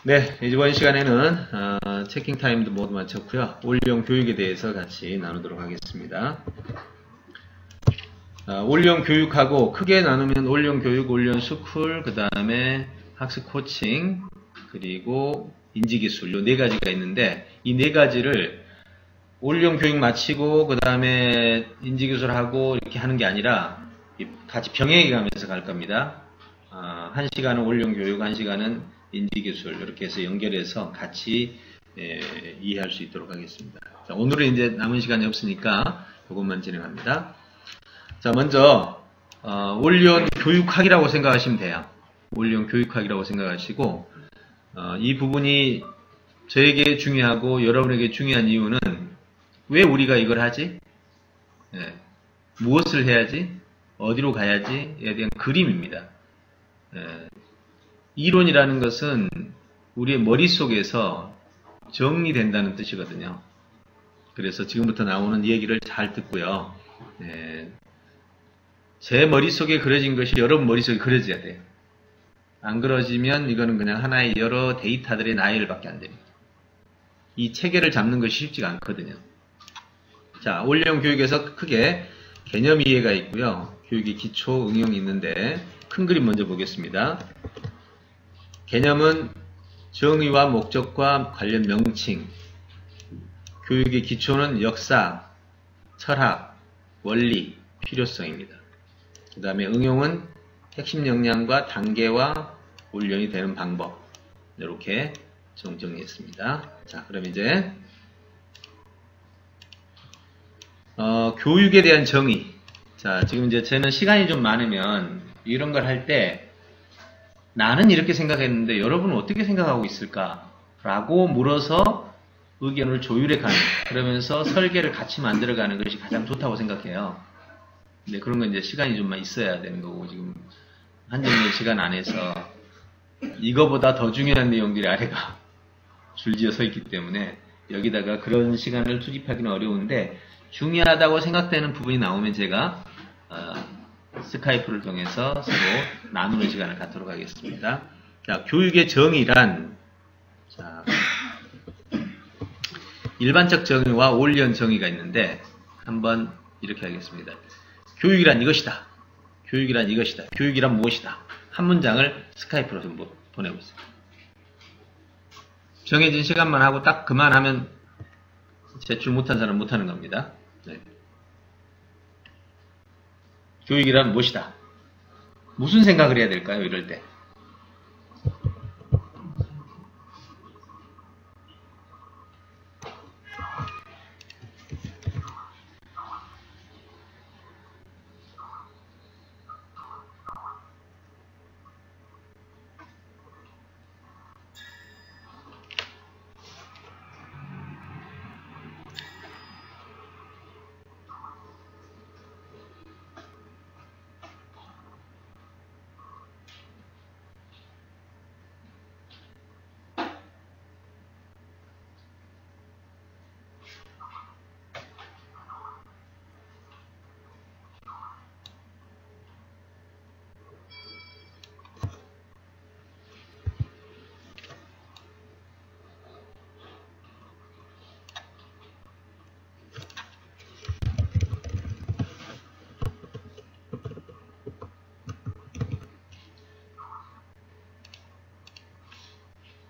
네, 이번 시간에는 체킹 타임도 모두 마쳤고요. 올리용 교육에 대해서 같이 나누도록 하겠습니다. 올리용 교육하고 크게 나누면 올리용 교육, 올리용 스쿨, 그 다음에 학습 코칭, 그리고 인지기술 요 네 가지가 있는데 이 네 가지를 올리용 교육 마치고 그 다음에 인지기술하고 이렇게 하는 게 아니라 같이 병행해 가면서 갈 겁니다. 한 시간은 올리용 교육, 한 시간은 인지기술 이렇게 해서 연결해서 같이 이해할 수 있도록 하겠습니다. 자, 오늘은 이제 남은 시간이 없으니까 이것만 진행합니다. 자, 먼저 올리온 교육학이라고 생각하시면 돼요. 올리온 교육학이라고 생각하시고 이 부분이 저에게 중요하고 여러분에게 중요한 이유는 왜 우리가 이걸 하지? 무엇을 해야지? 어디로 가야지에 대한 그림입니다. 이론이라는 것은 우리의 머릿속에서 정리된다는 뜻이거든요. 그래서 지금부터 나오는 얘기를 잘 듣고요. 제 머릿속에 그려진 것이 여러분 머릿속에 그려져야 돼요. 안 그려지면 이거는 그냥 하나의 여러 데이터들의 나열밖에 안 됩니다. 이 체계를 잡는 것이 쉽지가 않거든요. 자, 올리용 교육에서 크게 개념 이해가 있고요. 교육의 기초, 응용이 있는데 큰 그림 먼저 보겠습니다. 개념은 정의와 목적과 관련 명칭, 교육의 기초는 역사, 철학, 원리, 필요성입니다. 그 다음에 응용은 핵심 역량과 단계와 훈련이 되는 방법, 이렇게 정리했습니다. 자, 그럼 이제 교육에 대한 정의. 자, 지금 이제 저는 시간이 좀 많으면 이런 걸 할 때 나는 이렇게 생각했는데 여러분은 어떻게 생각하고 있을까? 라고 물어서 의견을 조율해 가는, 그러면서 설계를 같이 만들어가는 것이 가장 좋다고 생각해요. 근데 그런 건 이제 시간이 좀 있어야 되는 거고, 지금 한정된 시간 안에서 이거보다 더 중요한 내용들이 아래가 줄지어 서 있기 때문에 여기다가 그런 시간을 투입하기는 어려운데 중요하다고 생각되는 부분이 나오면 제가 스카이프를 통해서 서로 나누는 시간을 갖도록 하겠습니다. 자, 교육의 정의란, 자, 일반적 정의와 올리온 정의가 있는데 한번 이렇게 하겠습니다. 교육이란 이것이다. 교육이란 이것이다. 교육이란 무엇이다. 한 문장을 스카이프로 좀 보내보세요. 정해진 시간만 하고 딱 그만하면 제출 못한 사람은 못하는 겁니다. 네. 교육이란 무엇이다? 무슨 생각을 해야 될까요? 이럴 때.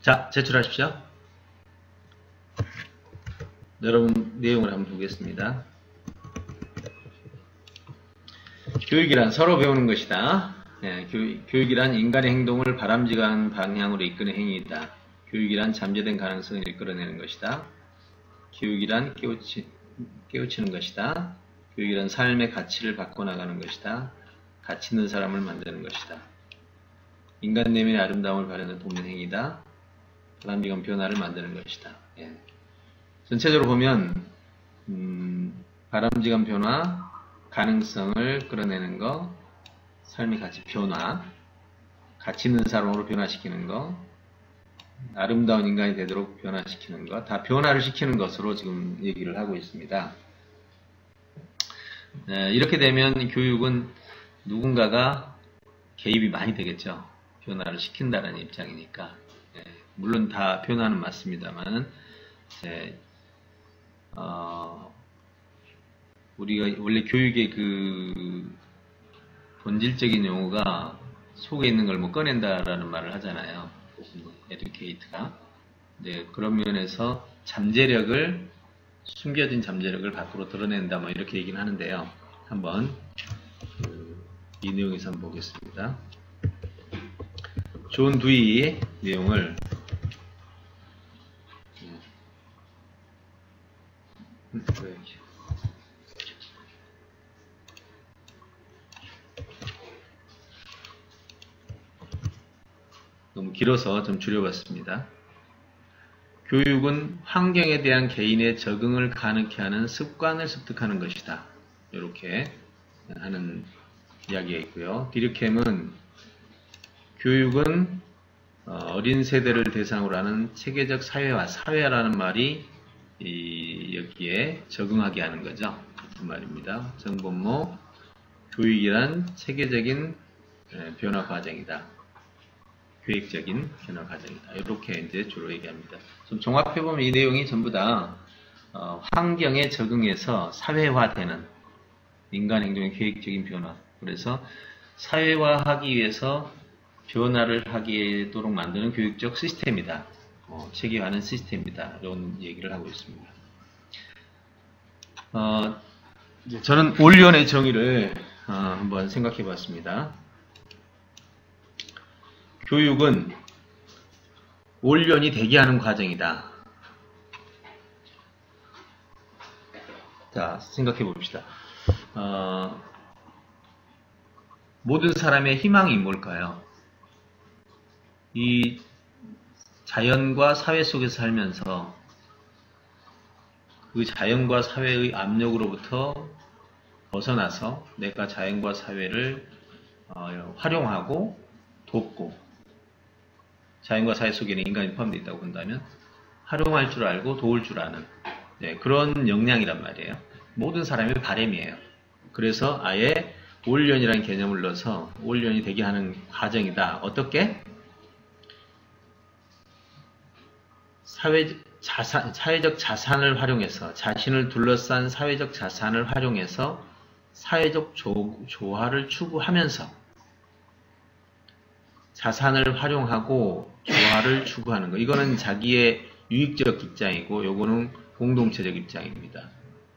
자, 제출하십시오. 여러분 내용을 한번 보겠습니다. 교육이란 서로 배우는 것이다. 교육이란 인간의 행동을 바람직한 방향으로 이끄는 행위이다. 교육이란 잠재된 가능성을 이끌어내는 것이다. 교육이란 깨우치는 것이다. 교육이란 삶의 가치를 바꿔나가는 것이다. 가치 있는 사람을 만드는 것이다. 인간 내면의 아름다움을 발현하는 돕는 행위다. 바람직한 변화를 만드는 것이다. 전체적으로 보면 바람직한 변화, 가능성을 끌어내는 거, 삶의 가치 변화, 가치 있는 사람으로 변화시키는 거, 아름다운 인간이 되도록 변화시키는 거, 다 변화를 시키는 것으로 지금 얘기를 하고 있습니다. 이렇게 되면 교육은 누군가가 개입이 많이 되겠죠. 변화를 시킨다는 입장이니까. 물론 다 변화는 맞습니다만, 우리가 원래 교육의 그 본질적인 용어가 속에 있는 걸 뭐 꺼낸다라는 말을 하잖아요. educate가. 네, 그런 면에서 숨겨진 잠재력을 밖으로 드러낸다, 뭐 이렇게 얘기는 하는데요. 한번 이 내용에서 한번 보겠습니다. 존 두이 내용을 너무 길어서 좀 줄여봤습니다. 교육은 환경에 대한 개인의 적응을 가능케 하는 습관을 습득하는 것이다. 이렇게 하는 이야기가 있고요. 디르켐은 교육은 어린 세대를 대상으로 하는 체계적 사회화라는 말이 여기에 적응하게 하는 거죠. 같은 말입니다. 정본모, 교육이란 체계적인 변화 과정이다. 계획적인 변화 과정이다. 이렇게 이제 주로 얘기합니다. 좀 종합해보면 이 내용이 전부 다 환경에 적응해서 사회화되는 인간 행동의 계획적인 변화. 그래서 사회화하기 위해서 변화를 하도록 만드는 교육적 시스템이다. 체계화하는 시스템이다. 이런 얘기를 하고 있습니다. 저는 올연의 정의를 한번 생각해 봤습니다. 교육은 올연이 되게 하는 과정이다. 자, 생각해 봅시다. 모든 사람의 희망이 뭘까요? 이 자연과 사회 속에서 살면서 그 자연과 사회의 압력으로부터 벗어나서 내가 자연과 사회를 활용하고 돕고, 자연과 사회 속에는 인간이 포함되어 있다고 본다면 활용할 줄 알고 도울 줄 아는 그런 역량이란 말이에요. 모든 사람의 바람이에요. 그래서 아예 올연이라는 개념을 넣어서 올연이 되게 하는 과정이다. 어떻게? 사회적 자산을 활용해서, 자신을 둘러싼 사회적 자산을 활용해서 사회적 조화를 추구하면서, 자산을 활용하고 조화를 추구하는 거. 이거는 자기의 유익적 입장이고, 요거는 공동체적 입장입니다.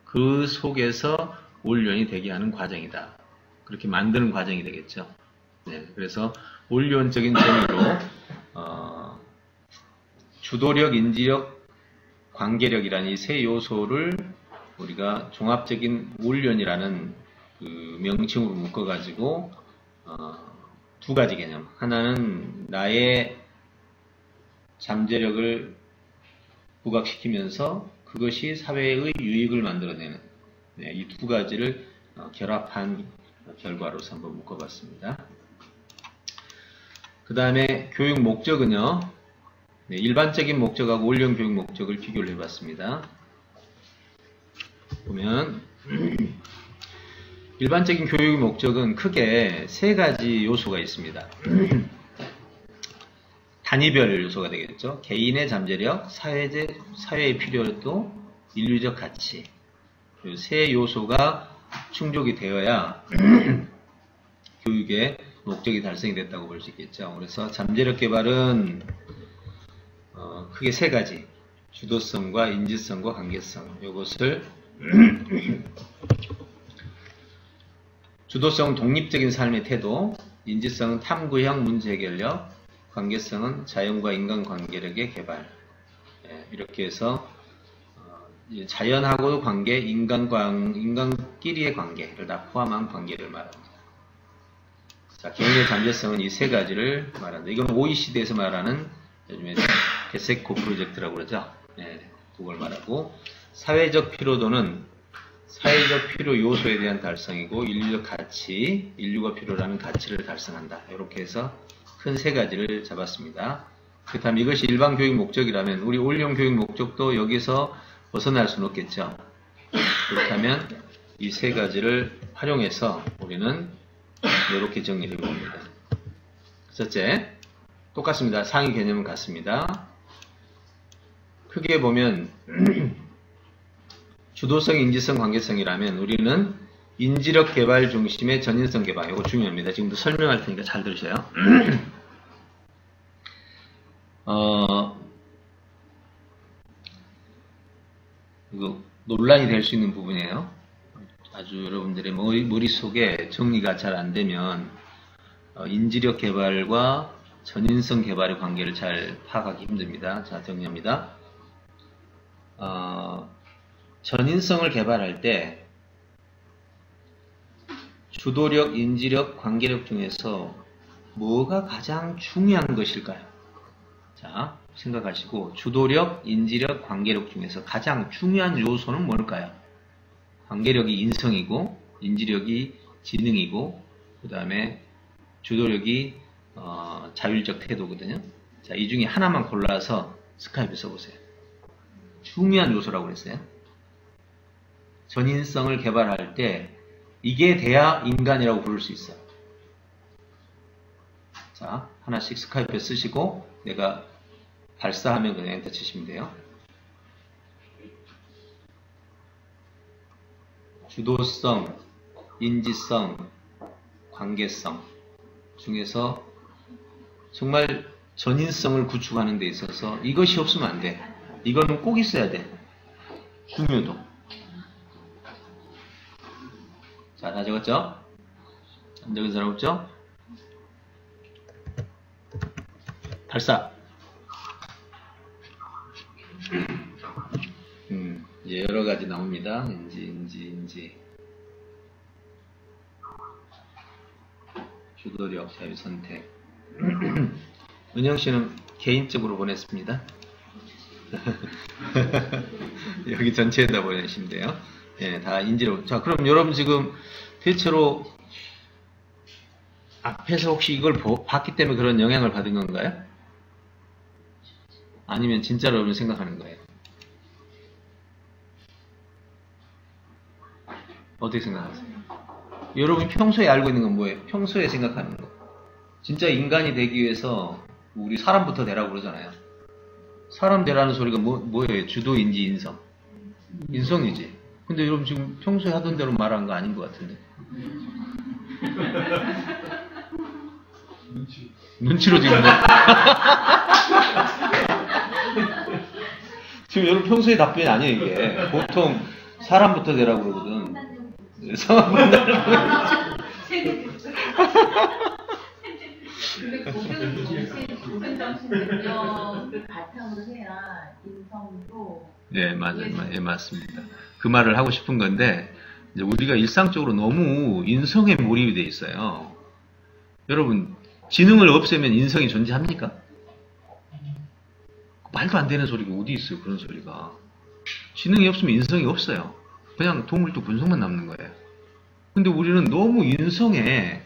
그 속에서 올연이 되게 하는 과정이다. 그렇게 만드는 과정이 되겠죠. 네, 그래서 올연적인 정의로 주도력, 인지력, 관계력이라는 이 세 요소를 우리가 종합적인 올연이라는 그 명칭으로 묶어가지고 두 가지 개념. 하나는 나의 잠재력을 부각시키면서 그것이 사회의 유익을 만들어내는, 이 두 가지를 결합한 결과로서 한번 묶어봤습니다. 그 다음에 교육 목적은요. 일반적인 목적하고 올연 교육 목적을 비교를 해봤습니다. 보면 일반적인 교육 목적은 크게 세 가지 요소가 있습니다. 단위별 요소가 되겠죠. 개인의 잠재력, 사회의 필요도, 인류적 가치. 이 세 요소가 충족이 되어야 교육의 목적이 달성이 됐다고 볼 수 있겠죠. 그래서 잠재력 개발은 크게 세 가지. 주도성과 인지성과 관계성. 이것을 주도성은 독립적인 삶의 태도, 인지성은 탐구형 문제 해결력, 관계성은 자연과 인간관계력의 개발. 이렇게 해서 자연하고의 관계, 인간끼리의 관계를 다 포함한 관계를 말합니다. 자, 개인의 잠재성은 이 세 가지를 말한다. 이건 OECD에서 말하는 요즘에 게세코 프로젝트라고 그러죠. 그걸 말하고, 사회적 피로도는 사회적 필요 요소에 대한 달성이고, 인류적 가치, 인류가 필요로 하는 가치를 달성한다. 이렇게 해서 큰 세 가지를 잡았습니다. 그렇다면 이것이 일반 교육 목적이라면 우리 올연 교육 목적도 여기서 벗어날 수는 없겠죠. 그렇다면 이 세 가지를 활용해서 우리는 이렇게 정리를 해봅니다. 첫째, 똑같습니다. 상위 개념은 같습니다. 크게 보면 주도성, 인지성, 관계성이라면 우리는 인지력 개발 중심의 전인성 개발, 이거 중요합니다. 지금도 설명할 테니까 잘 들으세요. 이거 논란이 될 수 있는 부분이에요. 아주 여러분들의 머릿속에 정리가 잘 안 되면 인지력 개발과 전인성 개발의 관계를 잘 파악하기 힘듭니다. 자, 정리합니다. 전인성을 개발할 때 주도력, 인지력, 관계력 중에서 뭐가 가장 중요한 것일까요? 자, 생각하시고 주도력, 인지력, 관계력 중에서 가장 중요한 요소는 뭘까요? 관계력이 인성이고 인지력이 지능이고 그 다음에 주도력이 자율적 태도거든요. 자, 이 중에 하나만 골라서 스카이프에 써보세요. 중요한 요소라고 그랬어요. 전인성을 개발할 때 이게 돼야 인간이라고 부를 수 있어요. 자, 하나씩 스카이프에 쓰시고 내가 발사하면 그냥 엔터 치시면 돼요. 주도성, 인지성, 관계성 중에서 정말 전인성을 구축하는 데 있어서 이것이 없으면 안 돼. 이거는 꼭 있어야 돼. 중요도. 자, 다 적었죠? 안 적은 사람 없죠? 발사. 이제 여러 가지 나옵니다. 인지. 주도력, 자유선택. 은영 씨는 개인적으로 보냈습니다. 여기 전체에다 보내시면 돼요. 예, 다 인지로. 자, 그럼 여러분 지금 대체로 앞에서 혹시 이걸 봤기 때문에 그런 영향을 받은 건가요? 아니면 진짜로 여러분 생각하는 거예요? 어떻게 생각하세요? 여러분이 평소에 알고 있는 건 뭐예요? 평소에 생각하는 거. 진짜 인간이 되기 위해서 우리 사람부터 되라고 그러잖아요. 사람 되라는 소리가 뭐예요? 주도, 인지, 인성. 인성이지. 근데 여러분 지금 평소에 하던 대로 말하는 거 아닌 것 같은데. 눈치로 지금 지금 여러분 평소에 답변이 아니에요 이게. 보통 사람부터 되라고 그러거든. 성함부터 근데 고든 정신 능력을 바탕으로 해야 인성도. 예, 맞아요. 예, 맞습니다. 그 말을 하고 싶은 건데, 이제 우리가 일상적으로 너무 인성에 몰입이 돼 있어요. 여러분, 지능을 없애면 인성이 존재합니까? 말도 안 되는 소리가 어디 있어요, 그런 소리가. 지능이 없으면 인성이 없어요. 그냥 동물도 본성만 남는 거예요. 근데 우리는 너무 인성에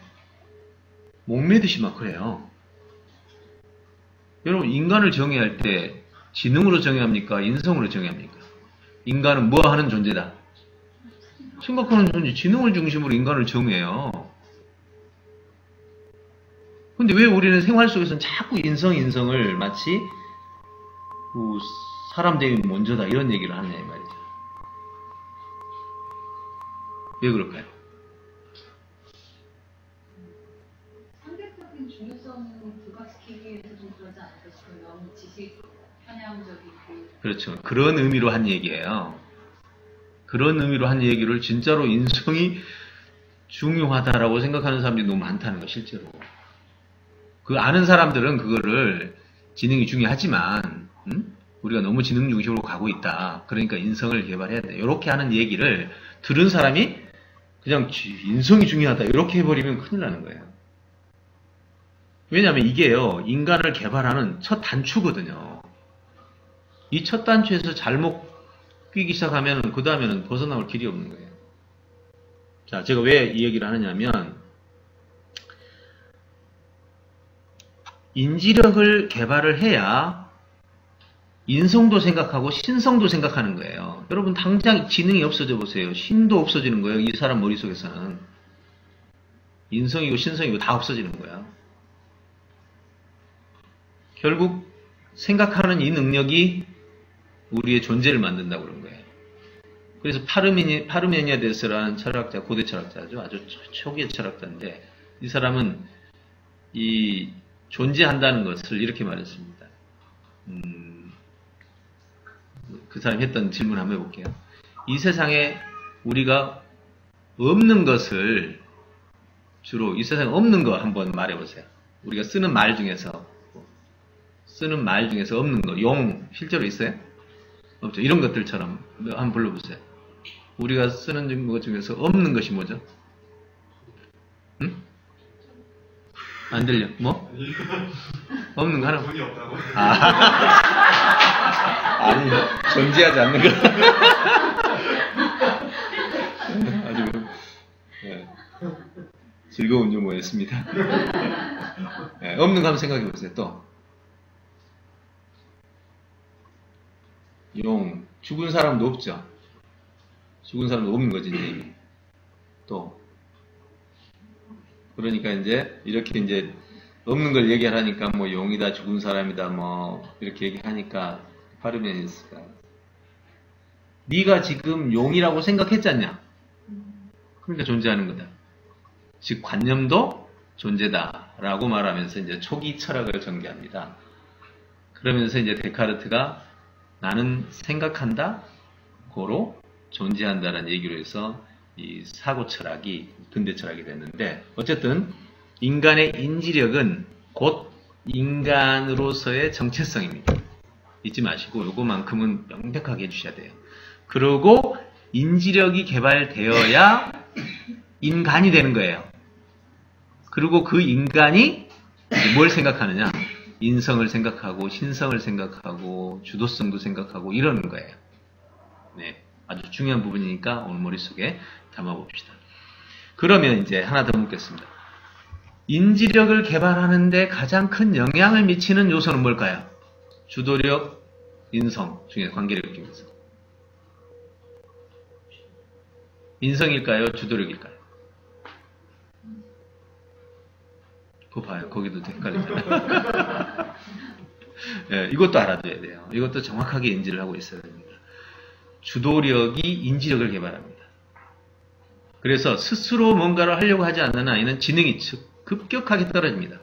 목매듯이 막 그래요. 여러분, 인간을 정의할 때 지능으로 정의합니까? 인성으로 정의합니까? 인간은 뭐 하는 존재다? 생각하는 존재, 지능을 중심으로 인간을 정의해요. 근데 왜 우리는 생활 속에서는 자꾸 인성을 마치 사람 대비 먼저다 이런 얘기를 하느냐 이 말이죠. 왜 그럴까요? 상대적인 중요성을 부각시키기 위해서 좀 그러지 않을까 싶어요. 너무 지식 편향적이고. 그렇죠. 그런 의미로 한 얘기예요. 그런 의미로 한 얘기를 진짜로 인성이 중요하다라고 생각하는 사람들이 너무 많다는 거 실제로. 그 아는 사람들은 그거를 지능이 중요하지만 우리가 너무 지능 중심으로 가고 있다. 그러니까 인성을 개발해야 돼. 이렇게 하는 얘기를 들은 사람이 그냥 인성이 중요하다. 이렇게 해버리면 큰일 나는 거예요. 왜냐하면 이게요. 인간을 개발하는 첫 단추거든요. 이 첫 단추에서 잘못 끼기 시작하면 그 다음에는 벗어나올 길이 없는 거예요. 자, 제가 왜 이 얘기를 하느냐면 인지력을 개발을 해야 인성도 생각하고 신성도 생각하는 거예요. 여러분 당장 지능이 없어져 보세요. 신도 없어지는 거예요. 이 사람 머릿속에서는. 인성이고 신성이고 다 없어지는 거야. 결국 생각하는 이 능력이 우리의 존재를 만든다고 그런 거예요. 그래서 파르메니아데스라는 철학자, 고대 철학자죠. 아주 초기의 철학자인데 이 사람은 이 존재한다는 것을 이렇게 말했습니다. 그 사람이 했던 질문 한번 해볼게요. 이 세상에 우리가 없는 것을 주로 이 세상에 없는 거 한번 말해보세요. 우리가 쓰는 말 중에서 없는 거, 용 실제로 있어요? 없죠. 이런 것들처럼 한번 불러보세요. 우리가 쓰는 것 중에서 없는 것이 뭐죠? 응? 안 들려? 뭐? 없는 거 하나. 돈이 없다고? 아니, 존재하지 않는 거. 아주 네. 즐거운 유머였습니다. 네, 없는 거 한번 생각해 보세요. 또 용, 죽은 사람도 없죠. 죽은 사람도 없는 거지 이제. 또 그러니까 이제 이렇게 이제 없는 걸 얘기하니까 뭐 용이다, 죽은 사람이다, 뭐 이렇게 얘기하니까 파르메니데스가 네가 지금 용이라고 생각했잖냐? 그러니까 존재하는 거다. 즉 관념도 존재다라고 말하면서 이제 초기 철학을 전개합니다. 그러면서 이제 데카르트가 나는 생각한다, 고로 존재한다라는 얘기로 해서 이 사고 철학이 근대 철학이 됐는데 어쨌든 인간의 인지력은 곧 인간으로서의 정체성입니다. 잊지 마시고 요거만큼은 명백하게 해주셔야 돼요. 그리고 인지력이 개발되어야 인간이 되는 거예요. 그리고 그 인간이 뭘 생각하느냐? 인성을 생각하고 신성을 생각하고 주도성도 생각하고 이러는 거예요. 네, 아주 중요한 부분이니까 오늘 머릿속에 담아봅시다. 그러면 이제 하나 더 묻겠습니다. 인지력을 개발하는데 가장 큰 영향을 미치는 요소는 뭘까요? 주도력, 인성 중에 관계력 중에서 인성일까요? 주도력일까요? 그거 봐요. 거기도 헷갈리잖아요. 네, 이것도 알아둬야 돼요. 이것도 정확하게 인지를 하고 있어야 됩니다. 주도력이 인지력을 개발합니다. 그래서 스스로 뭔가를 하려고 하지 않는 아이는 지능이 급격하게 떨어집니다.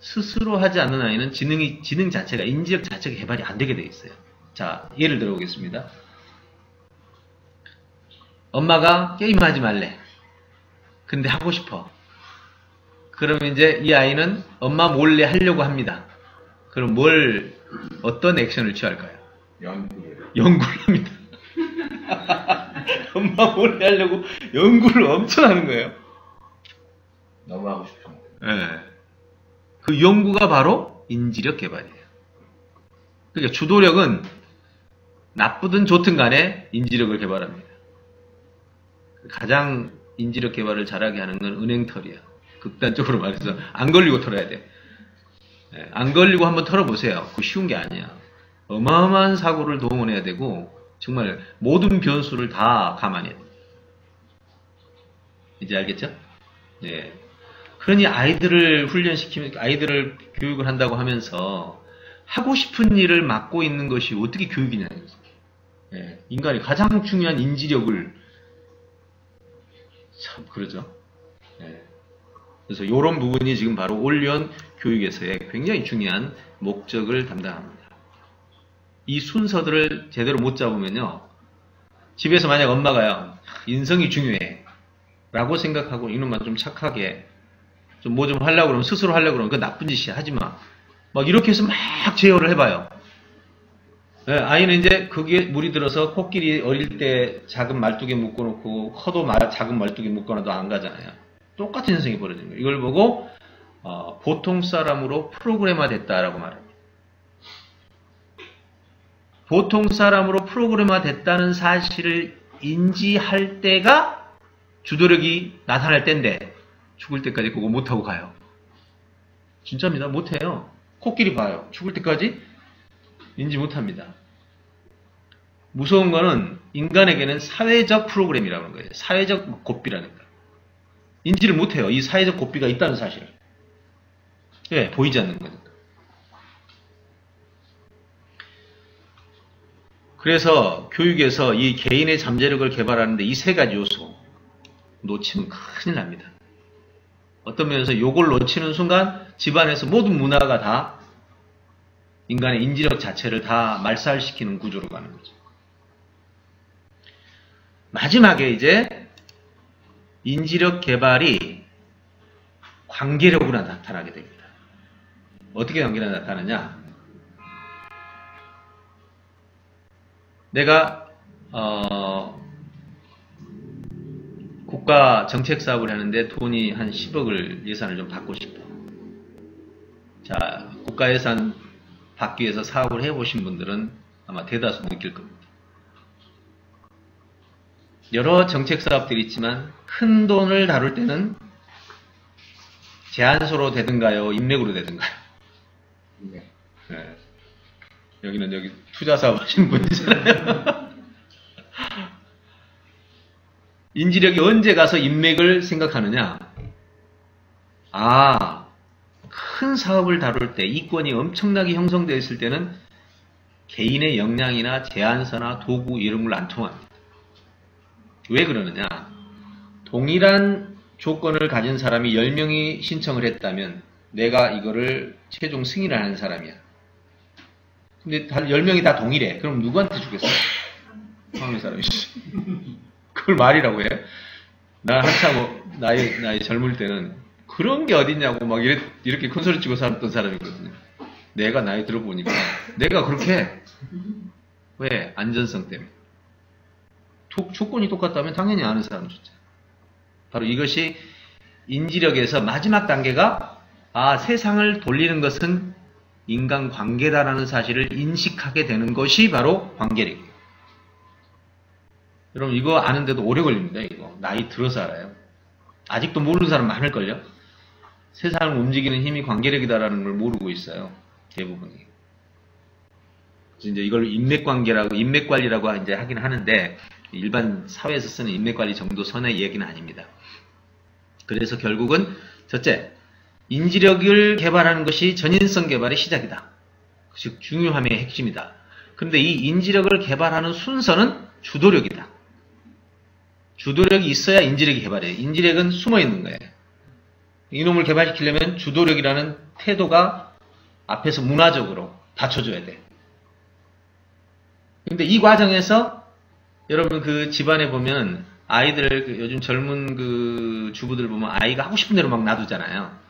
스스로 하지 않는 아이는 지능 자체가, 인지력 자체가 개발이 안 되게 되어 있어요. 자, 예를 들어 보겠습니다. 엄마가 게임하지 말래. 근데 하고 싶어. 그러면 이제 이 아이는 엄마 몰래 하려고 합니다. 그럼 어떤 액션을 취할까요? 연구를 합니다. 엄마 몰래 하려고 연구를 엄청 하는 거예요. 너무 하고 싶어. 네. 그 연구가 바로 인지력 개발이에요. 그러니까 주도력은 나쁘든 좋든 간에 인지력을 개발합니다. 가장 인지력 개발을 잘하게 하는 건 은행털이야. 극단적으로 말해서 안 걸리고 털어야 돼. 네, 안 걸리고 한번 털어보세요. 그거 쉬운 게 아니야. 어마어마한 사고를 동원해야 되고 정말 모든 변수를 다 감안해야 돼. 이제 알겠죠? 네. 그러니 아이들을 훈련시키면, 아이들을 교육을 한다고 하면서 하고 싶은 일을 맡고 있는 것이 어떻게 교육이냐. 네. 인간이 가장 중요한 인지력을 참 그러죠. 네. 그래서 이런 부분이 지금 바로 올리언 교육에서의 굉장히 중요한 목적을 담당합니다. 이 순서들을 제대로 못 잡으면요, 집에서 만약 엄마가요, 인성이 중요해 라고 생각하고 이놈만 좀 착하게 좀 뭐 좀 하려고 그러면, 스스로 하려고 그러면 그건 나쁜 짓이야, 하지마 막 이렇게 해서 막 제어를 해봐요. 네, 아이는 이제 그게 물이 들어서 코끼리 어릴 때 작은 말뚝에 묶어놓고 커도 작은 말뚝에 묶어놔도 안 가잖아요. 똑같은 현상이 벌어지는 거예요. 이걸 보고 보통 사람으로 프로그래마 됐다라고 말합니다. 보통 사람으로 프로그래마 됐다는 사실을 인지할 때가 주도력이 나타날 때인데 죽을 때까지 그거 못하고 가요. 진짜입니다. 못해요. 코끼리 봐요. 죽을 때까지 인지 못합니다. 무서운 거는 인간에게는 사회적 프로그램이라는 거예요. 사회적 고삐라는 거예요. 인지를 못해요. 이 사회적 고삐가 있다는 사실을. 예, 보이지 않는 거니까. 그래서 교육에서 이 개인의 잠재력을 개발하는데 이 세 가지 요소 놓치면 큰일 납니다. 어떤 면에서 요걸 놓치는 순간 집안에서 모든 문화가 다 인간의 인지력 자체를 다 말살시키는 구조로 가는 거죠. 마지막에 이제 인지력 개발이 관계력으로 나타나게 됩니다. 어떻게 관계가 나타나냐? 내가 국가 정책 사업을 하는데 돈이 한 10억을 예산을 좀 받고 싶다. 자, 국가 예산 받기 위해서 사업을 해보신 분들은 아마 대다수 느낄 겁니다. 여러 정책 사업들이 있지만 큰 돈을 다룰 때는 제안서로 되든가요? 인맥으로 되든가요? 네. 여기는 여기 투자 사업 하시는 분이잖아요. 인지력이 언제 가서 인맥을 생각하느냐? 아, 큰 사업을 다룰 때 이권이 엄청나게 형성되어 있을 때는 개인의 역량이나 제안서나 도구 이런 걸 안 통합니다. 왜 그러느냐? 동일한 조건을 가진 사람이 10명이 신청을 했다면 내가 이거를 최종 승인을 하는 사람이야. 근데 10명이 다 동일해. 그럼 누구한테 주겠어? 다음의 사람이. 그걸 말이라고 해. 나 한참 나이 젊을 때는 그런 게 어딨냐고 막 이렇게 큰 소리 치고 살았던 사람이거든요. 내가 나이 들어보니까 내가 그렇게 해. 왜? 안전성 때문에. 조건이 똑같다면 당연히 아는 사람 좋죠. 바로 이것이 인지력에서 마지막 단계가 세상을 돌리는 것은 인간관계다라는 사실을 인식하게 되는 것이 바로 관계력이에요. 여러분 이거 아는데도 오래 걸립니다. 이거 나이 들어서 알아요. 아직도 모르는 사람 많을걸요. 세상을 움직이는 힘이 관계력이다라는 걸 모르고 있어요. 대부분이. 그래서 이제 이걸 인맥관리라고 이제 하긴 하는데 일반 사회에서 쓰는 인맥관리 정도 선의 얘기는 아닙니다. 그래서 결국은 첫째, 인지력을 개발하는 것이 전인성 개발의 시작이다. 즉 중요함의 핵심이다. 그런데 이 인지력을 개발하는 순서는 주도력이다. 주도력이 있어야 인지력이 개발해요. 인지력은 숨어있는 거예요. 이놈을 개발시키려면 주도력이라는 태도가 앞에서 문화적으로 받쳐줘야 돼. 근데 이 과정에서 여러분 그 집안에 보면 아이들 요즘 젊은 그 주부들 보면 아이가 하고 싶은 대로 막 놔두잖아요.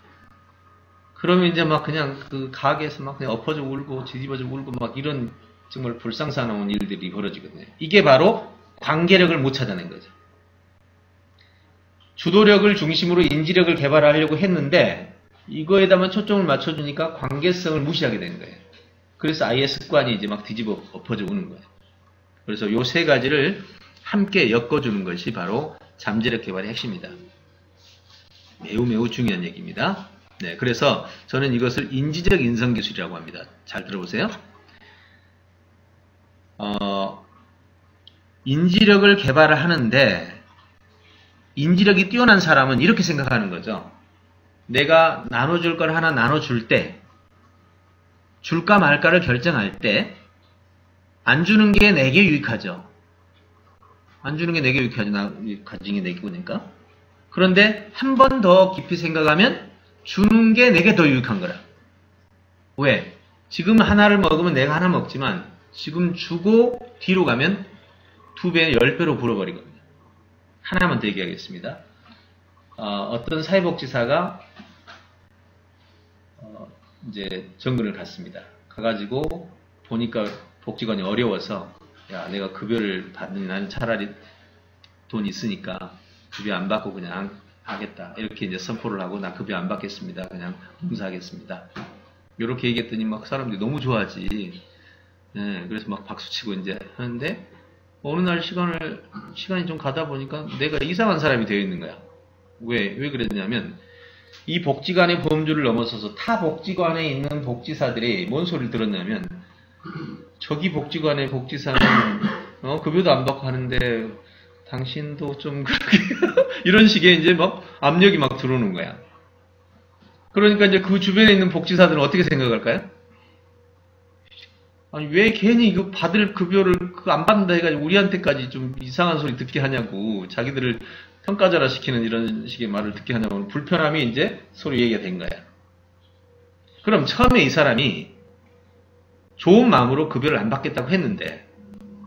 그러면 이제 막 그냥 그 가게에서 막 그냥 엎어져 울고 뒤집어져 울고 막 이런 정말 불상사나운 일들이 벌어지거든요. 이게 바로 관계력을 못 찾아낸 거죠. 주도력을 중심으로 인지력을 개발하려고 했는데 이거에다만 초점을 맞춰주니까 관계성을 무시하게 된 거예요. 그래서 아이의 습관이 이제 막 뒤집어 엎어져 우는 거예요. 그래서 요 세 가지를 함께 엮어주는 것이 바로 잠재력 개발의 핵심이다. 매우 중요한 얘기입니다. 네, 그래서 저는 이것을 인지적 인성기술이라고 합니다. 잘 들어보세요. 인지력을 개발을 하는데 인지력이 뛰어난 사람은 이렇게 생각하는 거죠. 내가 나눠줄 걸 하나 나눠줄 때 줄까 말까를 결정할 때 안 주는 게 내게 유익하죠. 안 주는 게 내게 유익하죠. 가진 게 내게 거니까. 그런데 한 번 더 깊이 생각하면 주는 게 내게 더 유익한 거라. 왜? 지금 하나를 먹으면 내가 하나 먹지만 지금 주고 뒤로 가면 2배, 10배로 불어버리거든요. 하나만 더 얘기하겠습니다. 어떤 사회복지사가 이제 정근을 갔습니다. 가가지고 보니까 복지관이 어려워서 야 내가 급여를 받는 나는 차라리 돈 있으니까 급여 안 받고 그냥 하겠다. 이렇게 이제 선포를 하고 나 급여 안 받겠습니다. 그냥 봉사하겠습니다. 이렇게 얘기했더니 막 사람들이 너무 좋아하지. 네, 그래서 막 박수치고 이제 하는데 어느 날 시간이 좀 가다 보니까 내가 이상한 사람이 되어 있는 거야. 왜 그랬냐면 이 복지관의 범주를 넘어서서 타 복지관에 있는 복지사들이 뭔 소리를 들었냐면 저기 복지관의 복지사는 급여도 안 받고 하는데 당신도 좀 그렇게 이런 식의 이제 막 압력이 막 들어오는 거야. 그러니까 이제 그 주변에 있는 복지사들은 어떻게 생각할까요? 아니, 왜 괜히 이거 받을 급여를 안 받는다 해가지고 우리한테까지 좀 이상한 소리 듣게 하냐고, 자기들을 평가절하 시키는 이런 식의 말을 듣게 하냐고, 불편함이 이제 서로 얘기가 된 거야. 그럼 처음에 이 사람이 좋은 마음으로 급여를 안 받겠다고 했는데,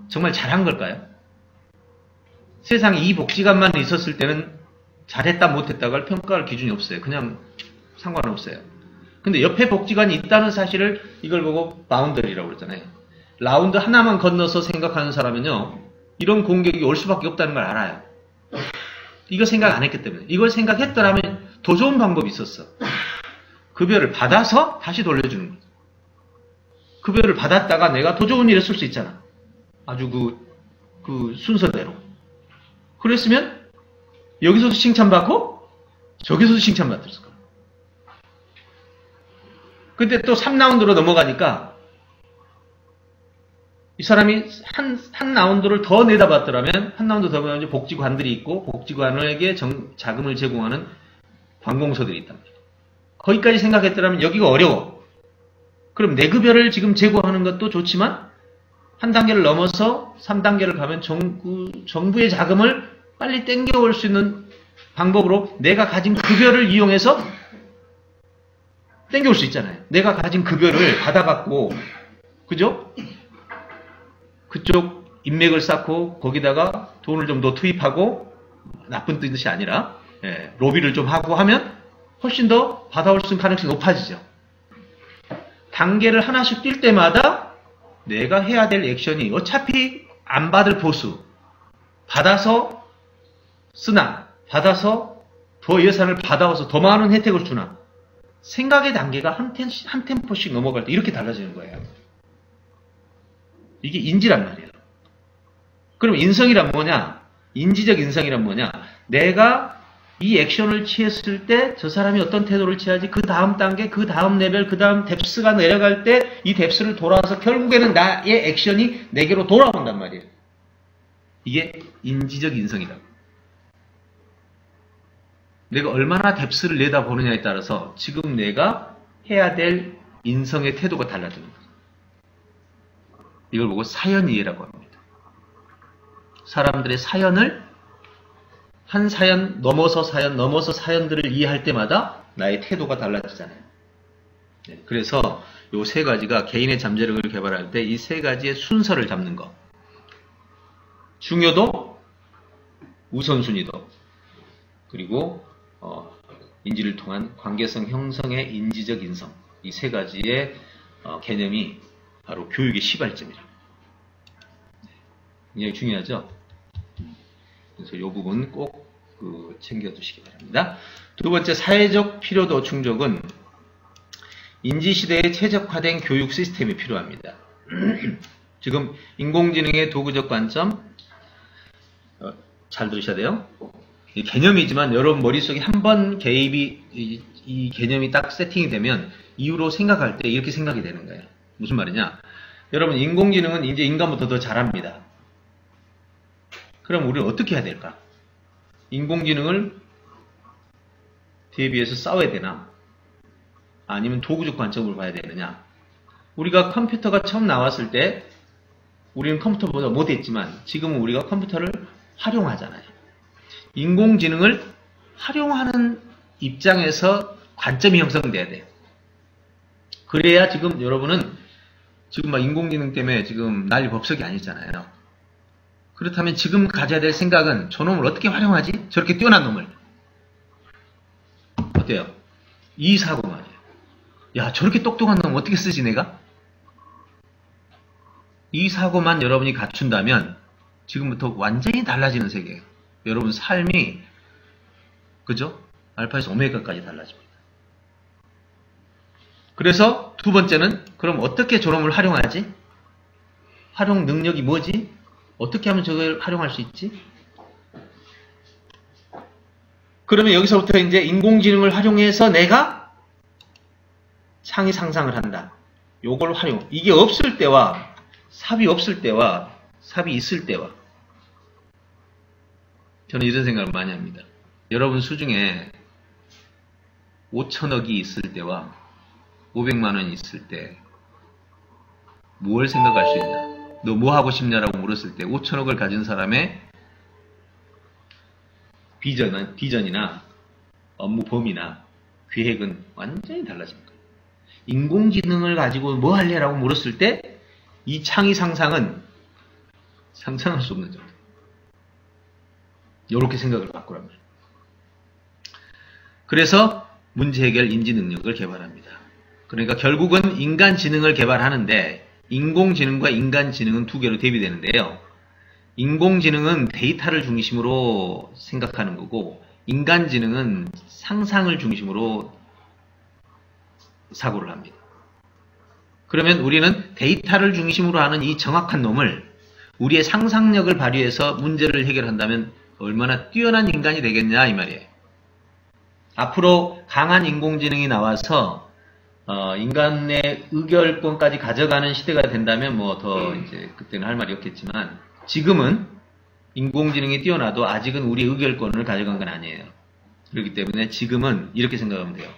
정말 잘한 걸까요? 세상에 이 복지관만 있었을 때는 잘했다 못했다가 할 평가할 기준이 없어요. 그냥 상관없어요. 근데 옆에 복지관이 있다는 사실을 이걸 보고 바운더리라고 그러잖아요. 라운드 하나만 건너서 생각하는 사람은요, 이런 공격이 올 수밖에 없다는 걸 알아요. 이거 생각 안 했기 때문에. 이걸 생각했더라면 더 좋은 방법이 있었어. 급여를 받아서 다시 돌려주는 거죠. 급여를 받았다가 내가 더 좋은 일에 쓸 수 있잖아. 아주 그 순서대로. 그랬으면 여기서도 칭찬받고 저기서도 칭찬받았을 거야. 근데 또 3라운드로 넘어가니까 이 사람이 한 라운드를 더 내다봤더라면, 한 라운드 더 가면 복지관들이 있고, 복지관에게 자금을 제공하는 관공서들이 있단 말이에요. 거기까지 생각했더라면 여기가 어려워. 그럼 내 급여를 지금 제공하는 것도 좋지만, 한 단계를 넘어서 3단계를 가면 정부의 자금을 빨리 땡겨올 수 있는 방법으로 내가 가진 급여를 이용해서 땡겨올 수 있잖아요. 내가 가진 급여를 받아갖고, 그죠? 그쪽 인맥을 쌓고 거기다가 돈을 좀 더 투입하고, 나쁜 뜻이 아니라 로비를 좀 하고 하면 훨씬 더 받아올 수 있는 가능성이 높아지죠. 단계를 하나씩 뛸 때마다 내가 해야 될 액션이 어차피 안 받을 보수, 받아서 쓰나, 받아서 더 예산을 받아와서 더 많은 혜택을 주나, 생각의 단계가 한 템포씩 넘어갈 때 이렇게 달라지는 거예요. 이게 인지란 말이에요. 그럼 인성이란 뭐냐? 인지적 인성이란 뭐냐? 내가 이 액션을 취했을 때 저 사람이 어떤 태도를 취하지, 그 다음 단계, 그 다음 레벨, 그 다음 뎁스가 내려갈 때 이 뎁스를 돌아와서 결국에는 나의 액션이 내게로 돌아온단 말이에요. 이게 인지적 인성이다. 내가 얼마나 뎁스를 내다보느냐에 따라서 지금 내가 해야 될 인성의 태도가 달라지는 거죠. 이걸 보고 사연이해라고 합니다. 사람들의 사연을, 한 사연 넘어서 사연들을 이해할 때마다 나의 태도가 달라지잖아요. 네, 그래서 이 세 가지가 개인의 잠재력을 개발할 때 이 세 가지의 순서를 잡는 것. 중요도, 우선순위도, 그리고 인지를 통한 관계성 형성의 인지적 인성. 이 세 가지의 개념이 바로 교육의 시발점이라. 굉장히 중요하죠? 그래서 이 부분 꼭 챙겨두시기 바랍니다. 두 번째, 사회적 필요도 충족은 인지시대에 최적화된 교육 시스템이 필요합니다. 지금 인공지능의 도구적 관점, 잘 들으셔야 돼요. 이 개념이지만 여러분 머릿속에 한번 개입이, 이 개념이 딱 세팅이 되면 이후로 생각할 때 이렇게 생각이 되는 거예요. 무슨 말이냐? 여러분, 인공지능은 이제 인간보다 더 잘합니다. 그럼 우리는 어떻게 해야 될까? 인공지능을 대비해서 싸워야 되나? 아니면 도구적 관점으로 봐야 되느냐? 우리가 컴퓨터가 처음 나왔을 때 우리는 컴퓨터보다 못했지만 지금은 우리가 컴퓨터를 활용하잖아요. 인공지능을 활용하는 입장에서 관점이 형성돼야 돼요. 그래야 지금 여러분은 지금 막 인공지능 때문에 지금 난리 법석이 아니잖아요. 그렇다면 지금 가져야 될 생각은 저놈을 어떻게 활용하지? 저렇게 뛰어난 놈을. 어때요? 이 사고 말이에요. 야, 저렇게 똑똑한 놈 어떻게 쓰지 내가? 이 사고만 여러분이 갖춘다면 지금부터 완전히 달라지는 세계예요. 여러분 삶이, 그죠? 알파에서 오메가까지 달라집니다. 그래서 두 번째는 그럼 어떻게 저놈을 활용하지? 활용 능력이 뭐지? 어떻게 하면 저걸 활용할 수 있지? 그러면 여기서부터 이제 인공지능을 활용해서 내가 창의 상상을 한다. 요걸 활용. 이게 없을 때와 삽이 없을 때와 삽이 있을 때와 저는 이런 생각을 많이 합니다. 여러분 수중에 5천억이 있을 때와 500만 원이 있을 때 무엇을 생각할 수 있냐? 너 뭐 하고 싶냐라고 물었을 때 5천억을 가진 사람의 비전이나 업무 범위나 계획은 완전히 달라집니다. 인공지능을 가지고 뭐 할래라고 물었을 때 이 창의 상상은 상상할 수 없는 정도. 이렇게 생각을 바꾸란 말이에요. 그래서 문제 해결 인지 능력을 개발합니다. 그러니까 결국은 인간지능을 개발하는데 인공지능과 인간지능은 두 개로 대비되는데요. 인공지능은 데이터를 중심으로 생각하는 거고 인간지능은 상상을 중심으로 사고를 합니다. 그러면 우리는 데이터를 중심으로 하는 이 정확한 놈을 우리의 상상력을 발휘해서 문제를 해결한다면 얼마나 뛰어난 인간이 되겠냐 이 말이에요. 앞으로 강한 인공지능이 나와서 인간의 의결권까지 가져가는 시대가 된다면 뭐 더 이제 그때는 할 말이 없겠지만 지금은 인공지능이 뛰어나도 아직은 우리 의결권을 가져간 건 아니에요. 그렇기 때문에 지금은 이렇게 생각하면 돼요.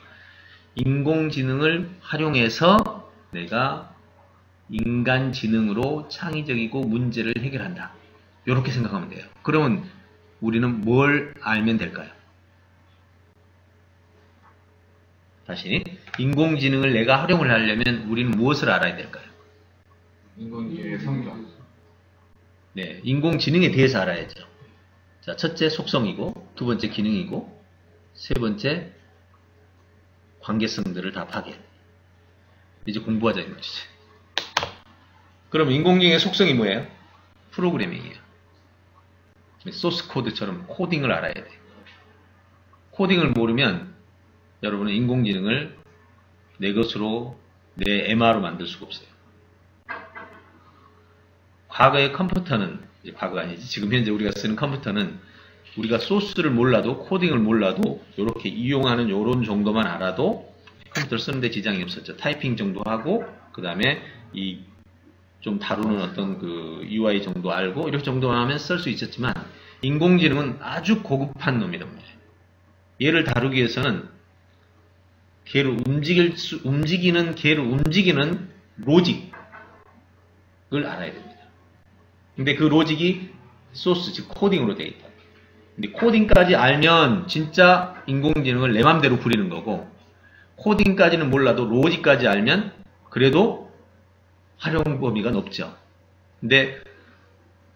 인공지능을 활용해서 내가 인간지능으로 창의적이고 문제를 해결한다. 이렇게 생각하면 돼요. 그러면 우리는 뭘 알면 될까요? 다시 인공지능을 내가 활용을 하려면 우리는 무엇을 알아야 될까요? 인공지능의 성격. 네, 인공지능에 대해서 알아야죠. 자, 첫째 속성이고 두 번째 기능이고 세 번째 관계성들을 다 파괴. 이제 공부하자 이 말이지. 그럼 인공지능의 속성이 뭐예요? 프로그래밍이에요. 소스 코드처럼 코딩을 알아야 돼요. 코딩을 모르면 여러분은 인공지능을 내 것으로 내 MR로 만들 수가 없어요. 과거의 컴퓨터는 이제 과거가 아니지. 지금 현재 우리가 쓰는 컴퓨터는 우리가 소스를 몰라도 코딩을 몰라도 이렇게 이용하는 요런 정도만 알아도 컴퓨터를 쓰는데 지장이 없었죠. 타이핑 정도 하고 그 다음에 이 좀 다루는 어떤 그 UI 정도 알고 이렇게 정도만 하면 쓸 수 있었지만 인공지능은 아주 고급한 놈이란 말이에요. 얘를 다루기 위해서는 걔를 움직이는 걔를 움직이는 로직을 알아야 됩니다. 근데 그 로직이 소스, 즉 코딩으로 되어 있다. 근데 코딩까지 알면 진짜 인공지능을 내 맘대로 부리는 거고 코딩까지는 몰라도 로직까지 알면 그래도 활용 범위가 높죠. 근데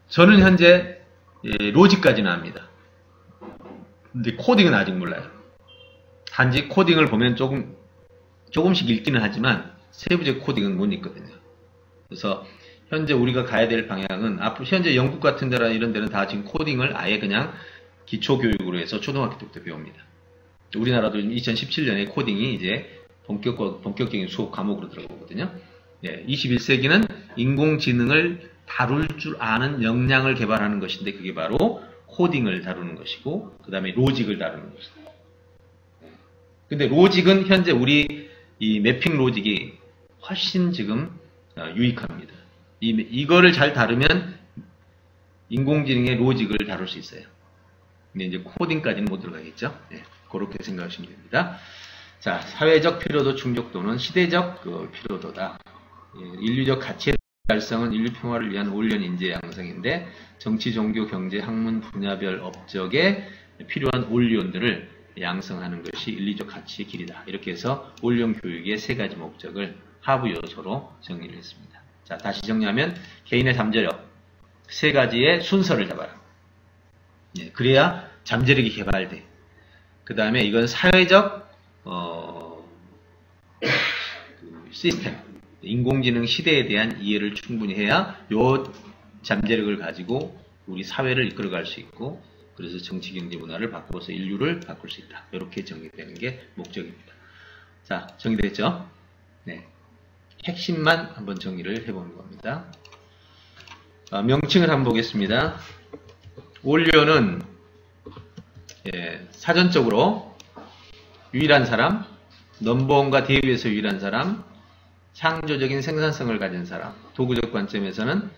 저는 현재 로직까지는 압니다. 근데 코딩은 아직 몰라요. 단지 코딩을 보면 조금씩 읽기는 하지만 세부적 코딩은 못 읽거든요. 그래서 현재 우리가 가야 될 방향은 앞으로 현재 영국 같은 데나 이런 데는 다 지금 코딩을 아예 그냥 기초교육으로 해서 초등학교 때부터 배웁니다. 우리나라도 2017년에 코딩이 이제 본격적인 수업 과목으로 들어가거든요. 네, 21세기는 인공지능을 다룰 줄 아는 역량을 개발하는 것인데 그게 바로 코딩을 다루는 것이고 그 다음에 로직을 다루는 것입니다. 근데 로직은 현재 우리 이 매핑 로직이 훨씬 지금 유익합니다. 이거를 잘 다루면 인공지능의 로직을 다룰 수 있어요. 근데 이제 코딩까지는 못 들어가겠죠. 네, 그렇게 생각하시면 됩니다. 자, 사회적 필요도 충족도는 시대적 필요도다. 인류적 가치의 달성은 인류 평화를 위한 올연 인재 양성인데 정치, 종교, 경제, 학문 분야별 업적에 필요한 올연들을 양성하는 것이 인류적 가치의 길이다. 이렇게 해서 올연 교육의 세 가지 목적을 하부 요소로 정리를 했습니다. 자, 다시 정리하면 개인의 잠재력 세 가지의 순서를 잡아라. 예, 그래야 잠재력이 개발돼. 그 다음에 이건 사회적 시스템, 인공지능 시대에 대한 이해를 충분히 해야 요 잠재력을 가지고 우리 사회를 이끌어갈 수 있고 그래서 정치, 경제, 문화를 바꾸어서 인류를 바꿀 수 있다. 이렇게 정리되는 게 목적입니다. 자, 정리됐죠? 네. 핵심만 한번 정리를 해보는 겁니다. 명칭을 한번 보겠습니다. 올려는 사전적으로 유일한 사람, 넘버원과 대비해서 유일한 사람, 창조적인 생산성을 가진 사람, 도구적 관점에서는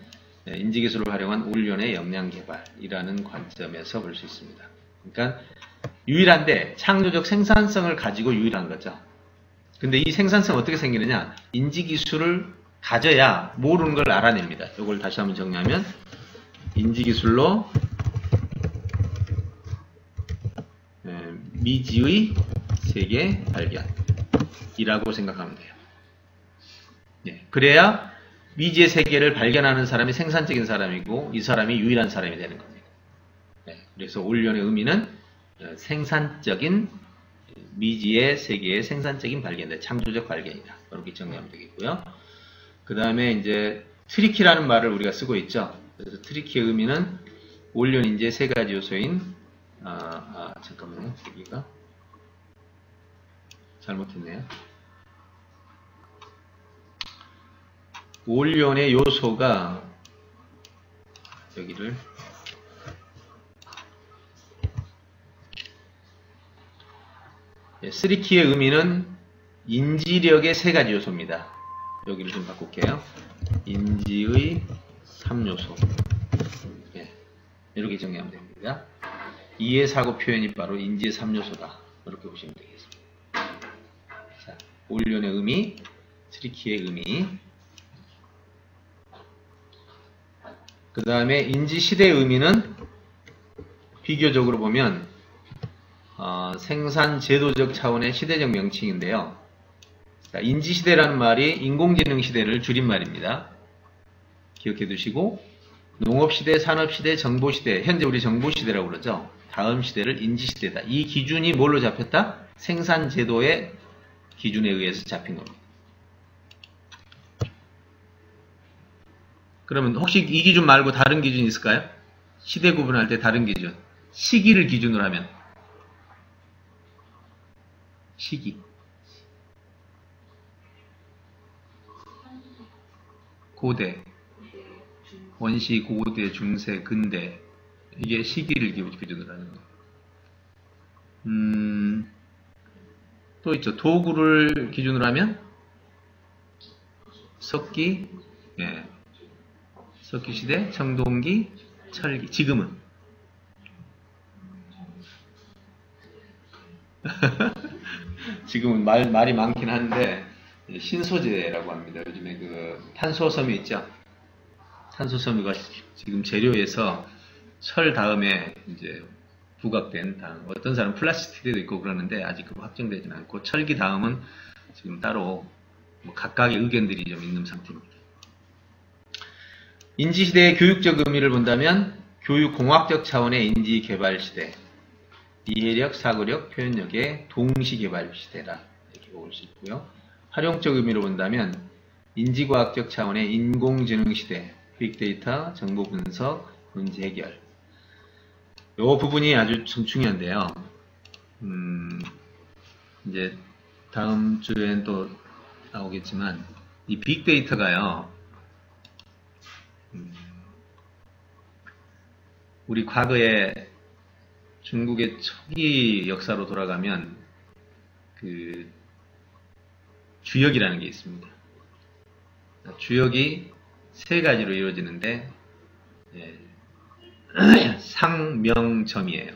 인지기술을 활용한 올연의 역량 개발이라는 관점에서 볼 수 있습니다. 그러니까 유일한데 창조적 생산성을 가지고 유일한 거죠. 근데 이 생산성 어떻게 생기느냐? 인지기술을 가져야 모르는 걸 알아냅니다. 이걸 다시 한번 정리하면 인지기술로 미지의 세계 발견이라고 생각하면 돼요. 네, 그래야 미지의 세계를 발견하는 사람이 생산적인 사람이고 이 사람이 유일한 사람이 되는 겁니다. 네, 그래서 올련의 의미는 생산적인 미지의 세계의 생산적인 발견, 창조적 발견이다. 이렇게 정리하면 되겠고요. 그 다음에 이제 트리키라는 말을 우리가 쓰고 있죠. 그래서 트리키의 의미는 올련 이제 세 가지 요소인 잠깐만요. 여기가 잘못했네요. 올련의 요소가 여기를 쓰리키의 의미는 인지력의 세 가지 요소입니다. 여기를 좀 바꿀게요. 인지의 3요소. 네, 이렇게 정리하면 됩니다. 이해 사고 표현이 바로 인지의 3요소다. 이렇게 보시면 되겠습니다. 자, 올련의 의미, 트리키의 의미. 그 다음에 인지시대의 의미는 비교적으로 보면 생산제도적 차원의 시대적 명칭인데요. 자, 인지시대라는 말이 인공지능 시대를 줄인 말입니다. 기억해 두시고 농업시대, 산업시대, 정보시대, 현재 우리 정보시대라고 그러죠. 다음 시대를 인지시대다. 이 기준이 뭘로 잡혔다? 생산제도의 기준에 의해서 잡힌 겁니다. 그러면 혹시 이 기준 말고 다른 기준이 있을까요? 시대 구분할 때 다른 기준. 시기를 기준으로 하면 시기. 고대, 원시, 고대, 중세, 근대. 이게 시기를 기준으로 하는 거예요. 또 있죠. 도구를 기준으로 하면 석기, 예. 석기시대, 청동기, 철기. 지금은 지금은 말이 많긴 한데 신소재라고 합니다. 요즘에 그 탄소섬유 있죠. 탄소섬유가 지금 재료에서 철 다음에 이제 부각된 어떤 사람은 플라스틱도 있고 그러는데 아직 확정되지는 않고 철기 다음은 지금 따로 각각의 의견들이 좀 있는 상태입니다. 인지시대의 교육적 의미를 본다면 교육공학적 차원의 인지개발시대, 이해력, 사고력, 표현력의 동시개발시대라 이렇게 볼 수 있고요. 활용적 의미로 본다면 인지과학적 차원의 인공지능시대, 빅데이터, 정보분석, 문제해결. 이 부분이 아주 중요한데요. 이제 다음 주엔 또 나오겠지만 이 빅데이터가요. 우리 과거에 중국의 초기 역사로 돌아가면 그 주역이라는 게 있습니다. 주역이 세 가지로 이루어지는데 상명점이에요.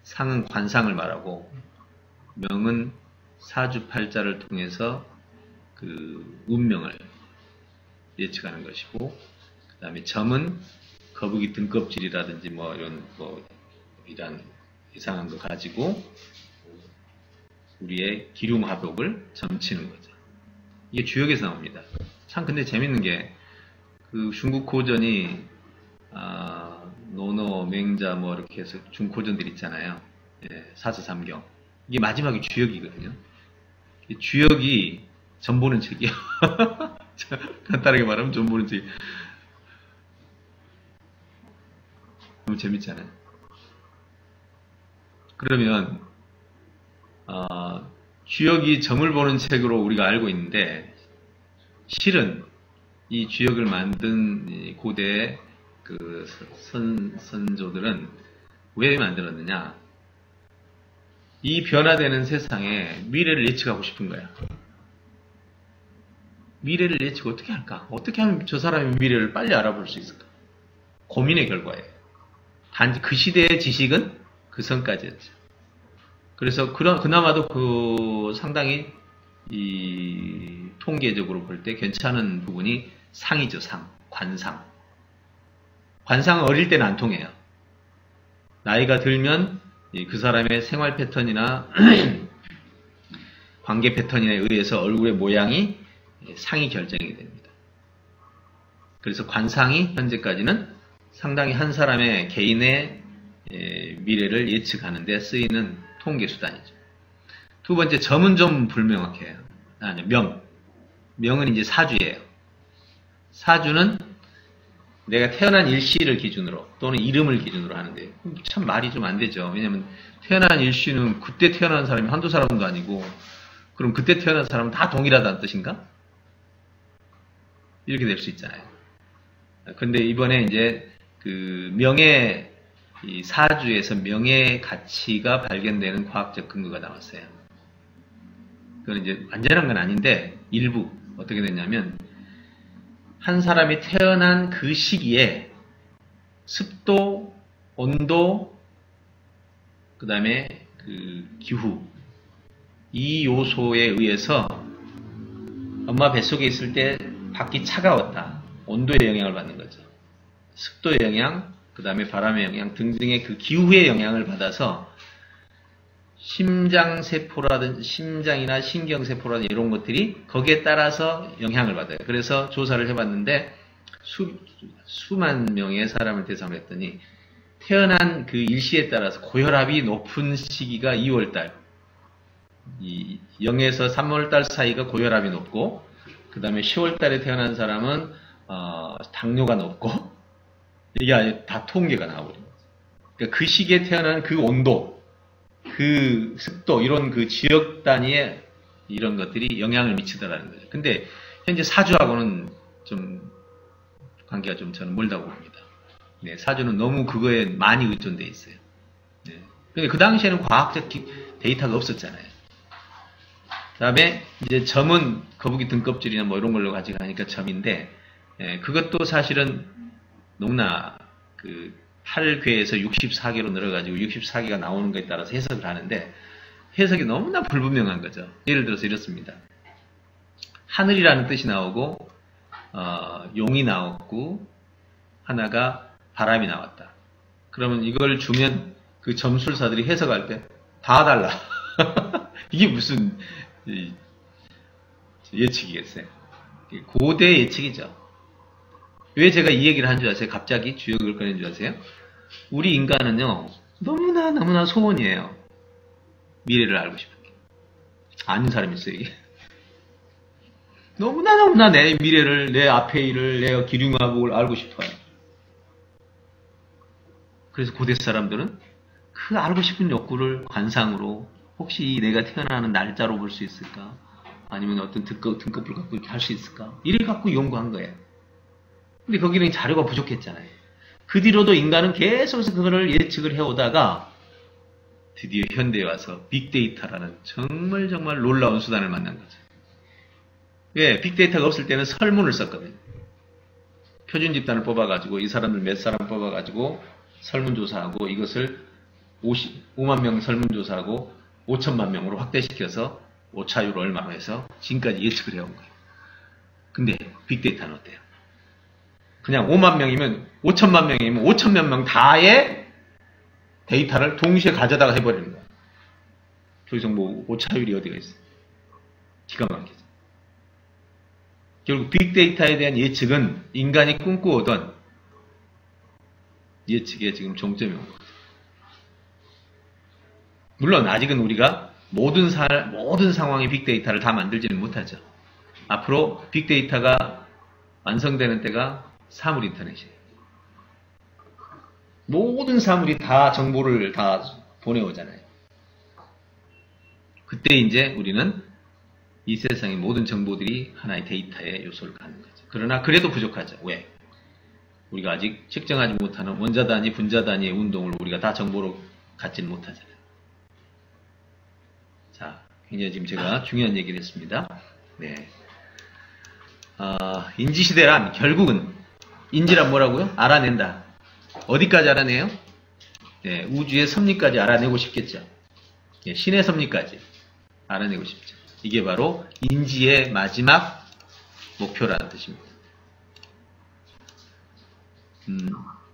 상은 관상을 말하고 명은 사주팔자를 통해서 그 운명을 예측하는 것이고 그 다음에 점은 거북이 등껍질이라든지 뭐 이런 이상한 거 가지고 우리의 기륭화복을 점치는 거죠. 이게 주역에서 나옵니다. 참 근데 재밌는 게 그 중국 고전이 노노, 맹자 뭐 이렇게 해서 중고전들 있잖아요. 예, 사서삼경. 이게 마지막에 주역이거든요. 주역이 점 보는 책이에요. 간단하게 말하면 점 보는 책. 너무 재밌잖아요. 그러면 주역이 점을 보는 책으로 우리가 알고 있는데 실은 이 주역을 만든 고대 그 선조들은 왜 만들었느냐? 이 변화되는 세상에 미래를 예측하고 싶은 거야. 미래를 예측 어떻게 할까? 어떻게 하면 저 사람의 미래를 빨리 알아볼 수 있을까? 고민의 결과예요. 단지 그 시대의 지식은 그 선까지였죠. 그래서 그나마도 그 상당히 이 통계적으로 볼 때 괜찮은 부분이 상이죠, 상. 관상. 관상은 어릴 때는 안 통해요. 나이가 들면 그 사람의 생활 패턴이나 관계 패턴에 의해서 얼굴의 모양이 상이 결정이 됩니다. 그래서 관상이 현재까지는 상당히 한 사람의 개인의 미래를 예측하는 데 쓰이는 통계 수단이죠. 두 번째, 점은 좀 불명확해요. 아니, 명은 이제 사주예요. 사주는 내가 태어난 일시를 기준으로 또는 이름을 기준으로 하는데 참 말이 좀 안 되죠. 왜냐면 태어난 일시는 그때 태어난 사람이 한두 사람도 아니고 그럼 그때 태어난 사람은 다 동일하다는 뜻인가? 이렇게 될 수 있잖아요. 근데 이번에 이제 그 명의 이 사주에서 명의 가치가 발견되는 과학적 근거가 나왔어요. 그건 이제 완전한 건 아닌데 일부 어떻게 됐냐면 한 사람이 태어난 그 시기에 습도, 온도, 그 다음에 그 기후 이 요소에 의해서 엄마 뱃속에 있을 때 밖이 차가웠다. 온도의 영향을 받는 거죠. 습도의 영향, 그 다음에 바람의 영향 등등의 그 기후의 영향을 받아서 심장세포라든지 심장이나 신경세포라든지 이런 것들이 거기에 따라서 영향을 받아요. 그래서 조사를 해봤는데 수만 명의 사람을 대상으로 했더니 태어난 그 일시에 따라서 고혈압이 높은 시기가 2월달, 0에서 3월달 사이가 고혈압이 높고 그 다음에 10월달에 태어난 사람은 당뇨가 높고 이게 아주 다 통계가 나와버립니다. 그러니까 그 시기에 태어난 그 온도, 그 습도 이런 그 지역 단위에 이런 것들이 영향을 미치더라는 거죠. 근데 현재 사주하고는 좀 관계가 좀 저는 멀다고 봅니다. 네, 사주는 너무 그거에 많이 의존되어 있어요. 네. 근데 그 당시에는 과학적 데이터가 없었잖아요. 그 다음에 이제 점은 거북이 등껍질이나 뭐 이런 걸로 가져가니까 점인데, 그것도 사실은 너무나 그 8궤에서 64궤로 늘어가지고 64궤가 나오는 것에 따라서 해석을 하는데 해석이 너무나 불분명한 거죠. 예를 들어서 이렇습니다. 하늘이라는 뜻이 나오고 용이 나왔고 하나가 바람이 나왔다. 그러면 이걸 주면 그 점술사들이 해석할 때 다 달라. 이게 무슨 예측이겠어요. 고대 예측이죠. 왜 제가 이 얘기를 한 줄 아세요? 갑자기 주역을 꺼낸 줄 아세요? 우리 인간은요, 너무나 소원이에요. 미래를 알고 싶은 게. 아는 사람이 있어요, 이게. 너무나 내 미래를, 내 앞의 일을, 내 기륭하고 알고 싶어요. 그래서 고대 사람들은 그 알고 싶은 욕구를 관상으로 혹시 내가 태어나는 날짜로 볼 수 있을까? 아니면 어떤 등급을 갖고 이렇게 할 수 있을까? 이래 갖고 연구한 거예요. 근데 거기는 자료가 부족했잖아요. 그 뒤로도 인간은 계속해서 그거를 예측을 해오다가 드디어 현대에 와서 빅데이터라는 정말 놀라운 수단을 만난 거죠. 왜? 빅데이터가 없을 때는 설문을 썼거든요. 표준 집단을 뽑아가지고 이 사람들 몇 사람 뽑아가지고 설문조사하고 이것을 5만 명 설문조사하고 5천만 명으로 확대시켜서 오차율을 얼마로 해서 지금까지 예측을 해온 거예요. 근데 빅데이터는 어때요? 그냥 5만 명이면 5천만 명이면 5천만 명 다의 데이터를 동시에 가져다가 해버리는 거야. 여기서 뭐 오차율이 어디가 있어? 기가 막히죠. 결국 빅데이터에 대한 예측은 인간이 꿈꾸어던 예측에 지금 종점이 온 거죠. 물론 아직은 우리가 모든 상황의 빅데이터를 다 만들지는 못하죠. 앞으로 빅데이터가 완성되는 때가 사물 인터넷이에요. 모든 사물이 다 정보를 다 보내오잖아요. 그때 이제 우리는 이 세상의 모든 정보들이 하나의 데이터의 요소를 갖는 거죠. 그러나 그래도 부족하죠. 왜? 우리가 아직 측정하지 못하는 원자 단위, 분자 단위의 운동을 우리가 다 정보로 갖지는 못하잖아요. 자, 굉장히 지금 제가 중요한 얘기를 했습니다. 네. 인지시대란 결국은 인지란 뭐라고요? 알아낸다. 어디까지 알아내요? 네, 우주의 섭리까지 알아내고 싶겠죠. 네, 신의 섭리까지 알아내고 싶죠. 이게 바로 인지의 마지막 목표라는 뜻입니다.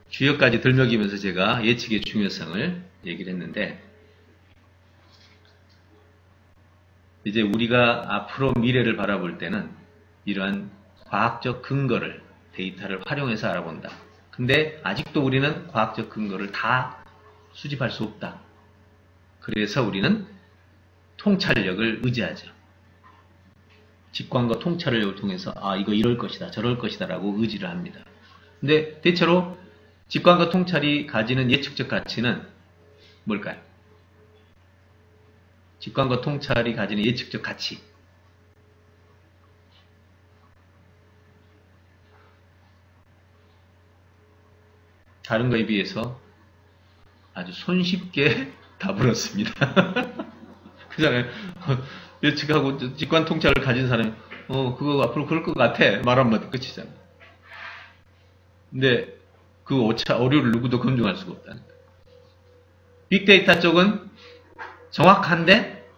주역까지 들먹이면서 제가 예측의 중요성을 얘기를 했는데, 이제 우리가 앞으로 미래를 바라볼 때는 이러한 과학적 근거를, 데이터를 활용해서 알아본다. 근데 아직도 우리는 과학적 근거를 다 수집할 수 없다. 그래서 우리는 통찰력을 의지하죠. 직관과 통찰력을 통해서 이거 이럴 것이다, 저럴 것이다 라고 의지를 합니다. 근데 대체로 직관과 통찰이 가지는 예측적 가치는 뭘까요? 직관과 통찰이 가지는 예측적 가치. 다른 거에 비해서 아주 손쉽게 답을 얻습니다. 그잖아요. 예측하고 직관 통찰을 가진 사람이 그거 앞으로 그럴 것 같아 말 한마디 끝이잖아. 근데 그 오류를 누구도 검증할 수가 없다. 빅데이터 쪽은 정확한데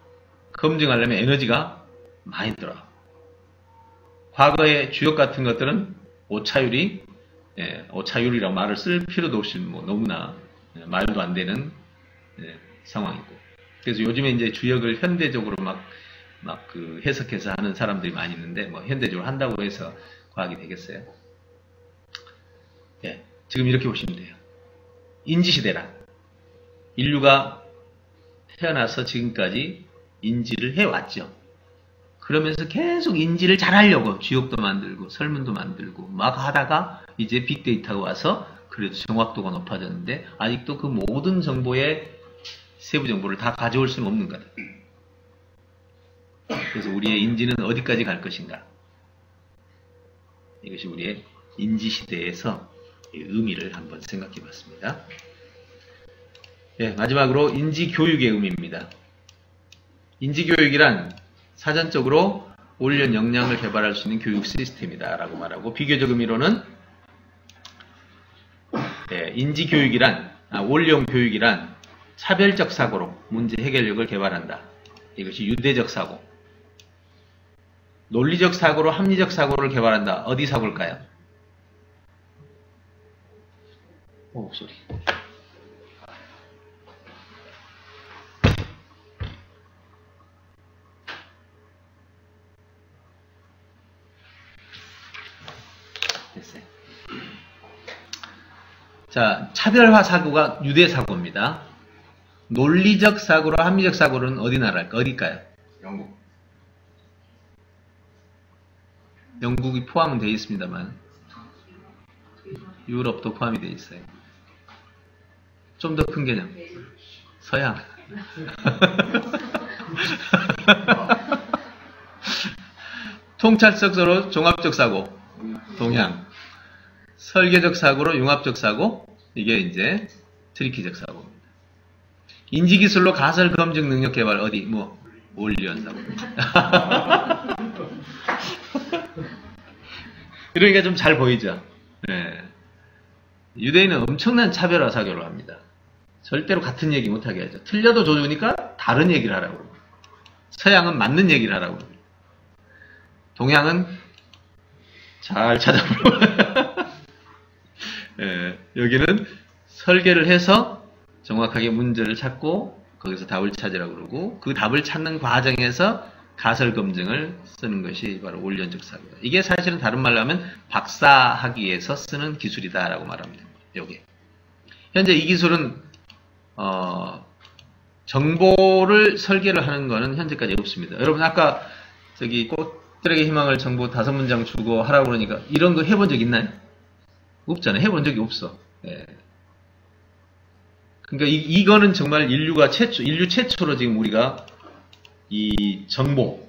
검증하려면 에너지가 많이 들어. 과거의 주역 같은 것들은 오차율이라고 말을 쓸 필요도 없이 너무나 말도 안 되는 상황이고. 그래서 요즘에 이제 주역을 현대적으로 막 그 해석해서 하는 사람들이 많이 있는데, 현대적으로 한다고 해서 과학이 되겠어요? 지금 이렇게 보시면 돼요. 인지시대란 인류가 태어나서 지금까지 인지를 해왔죠. 그러면서 계속 인지를 잘하려고 주역도 만들고 설문도 만들고 막 하다가 이제 빅데이터가 와서 그래도 정확도가 높아졌는데 아직도 그 모든 정보의 세부 정보를 다 가져올 수는 없는 거다. 그래서 우리의 인지는 어디까지 갈 것인가? 이것이 우리의 인지시대에서 의미를 한번 생각해 봤습니다. 마지막으로 인지교육의 의미입니다. 인지교육이란 사전적으로 올연 역량을 개발할 수 있는 교육 시스템이다 라고 말하고, 비교적 의미로는 올연 교육이란 차별적 사고로 문제 해결력을 개발한다. 이것이 유대적 사고. 논리적 사고로 합리적 사고를 개발한다. 어디 사고일까요? 소리. 됐어요. 자, 차별화 사고가 유대 사고입니다. 논리적 사고로 합리적 사고는 어디일까요? 영국. 영국이 포함은 되어 있습니다만 유럽도 포함이 되어 있어요. 좀 더 큰 개념. 서양. 통찰적 사고로 종합적 사고. 동양. 설계적 사고로 융합적 사고. 이게 이제 트리키적 사고입니다. 인지기술로 가설 검증 능력 개발. 올리언 사고입니다. 그러니까 좀 잘 보이죠. 유대인은 엄청난 차별화 사고를 합니다. 절대로 같은 얘기 못하게 하죠. 틀려도 좋으니까 다른 얘기를 하라고 합니다. 서양은 맞는 얘기를 하라고 합니다. 동양은 잘 찾아보고 여기는 설계를 해서 정확하게 문제를 찾고 거기서 답을 찾으라고 그러고, 그 답을 찾는 과정에서 가설 검증을 쓰는 것이 바로 올연적 사고다. 이게 사실은 다른 말로 하면 박사학위에서 쓰는 기술이다라고 말합니다. 요게. 현재 이 기술은 정보를 설계를 하는 거는 현재까지 없습니다. 여러분 아까 꽃들에게 희망을 정보 5문장 주고 하라고 그러니까 이런 거 해본 적 있나요? 없잖아요. 해본 적이 없어. 그러니까 이거는 정말 인류 최초로 지금 우리가 이 정보,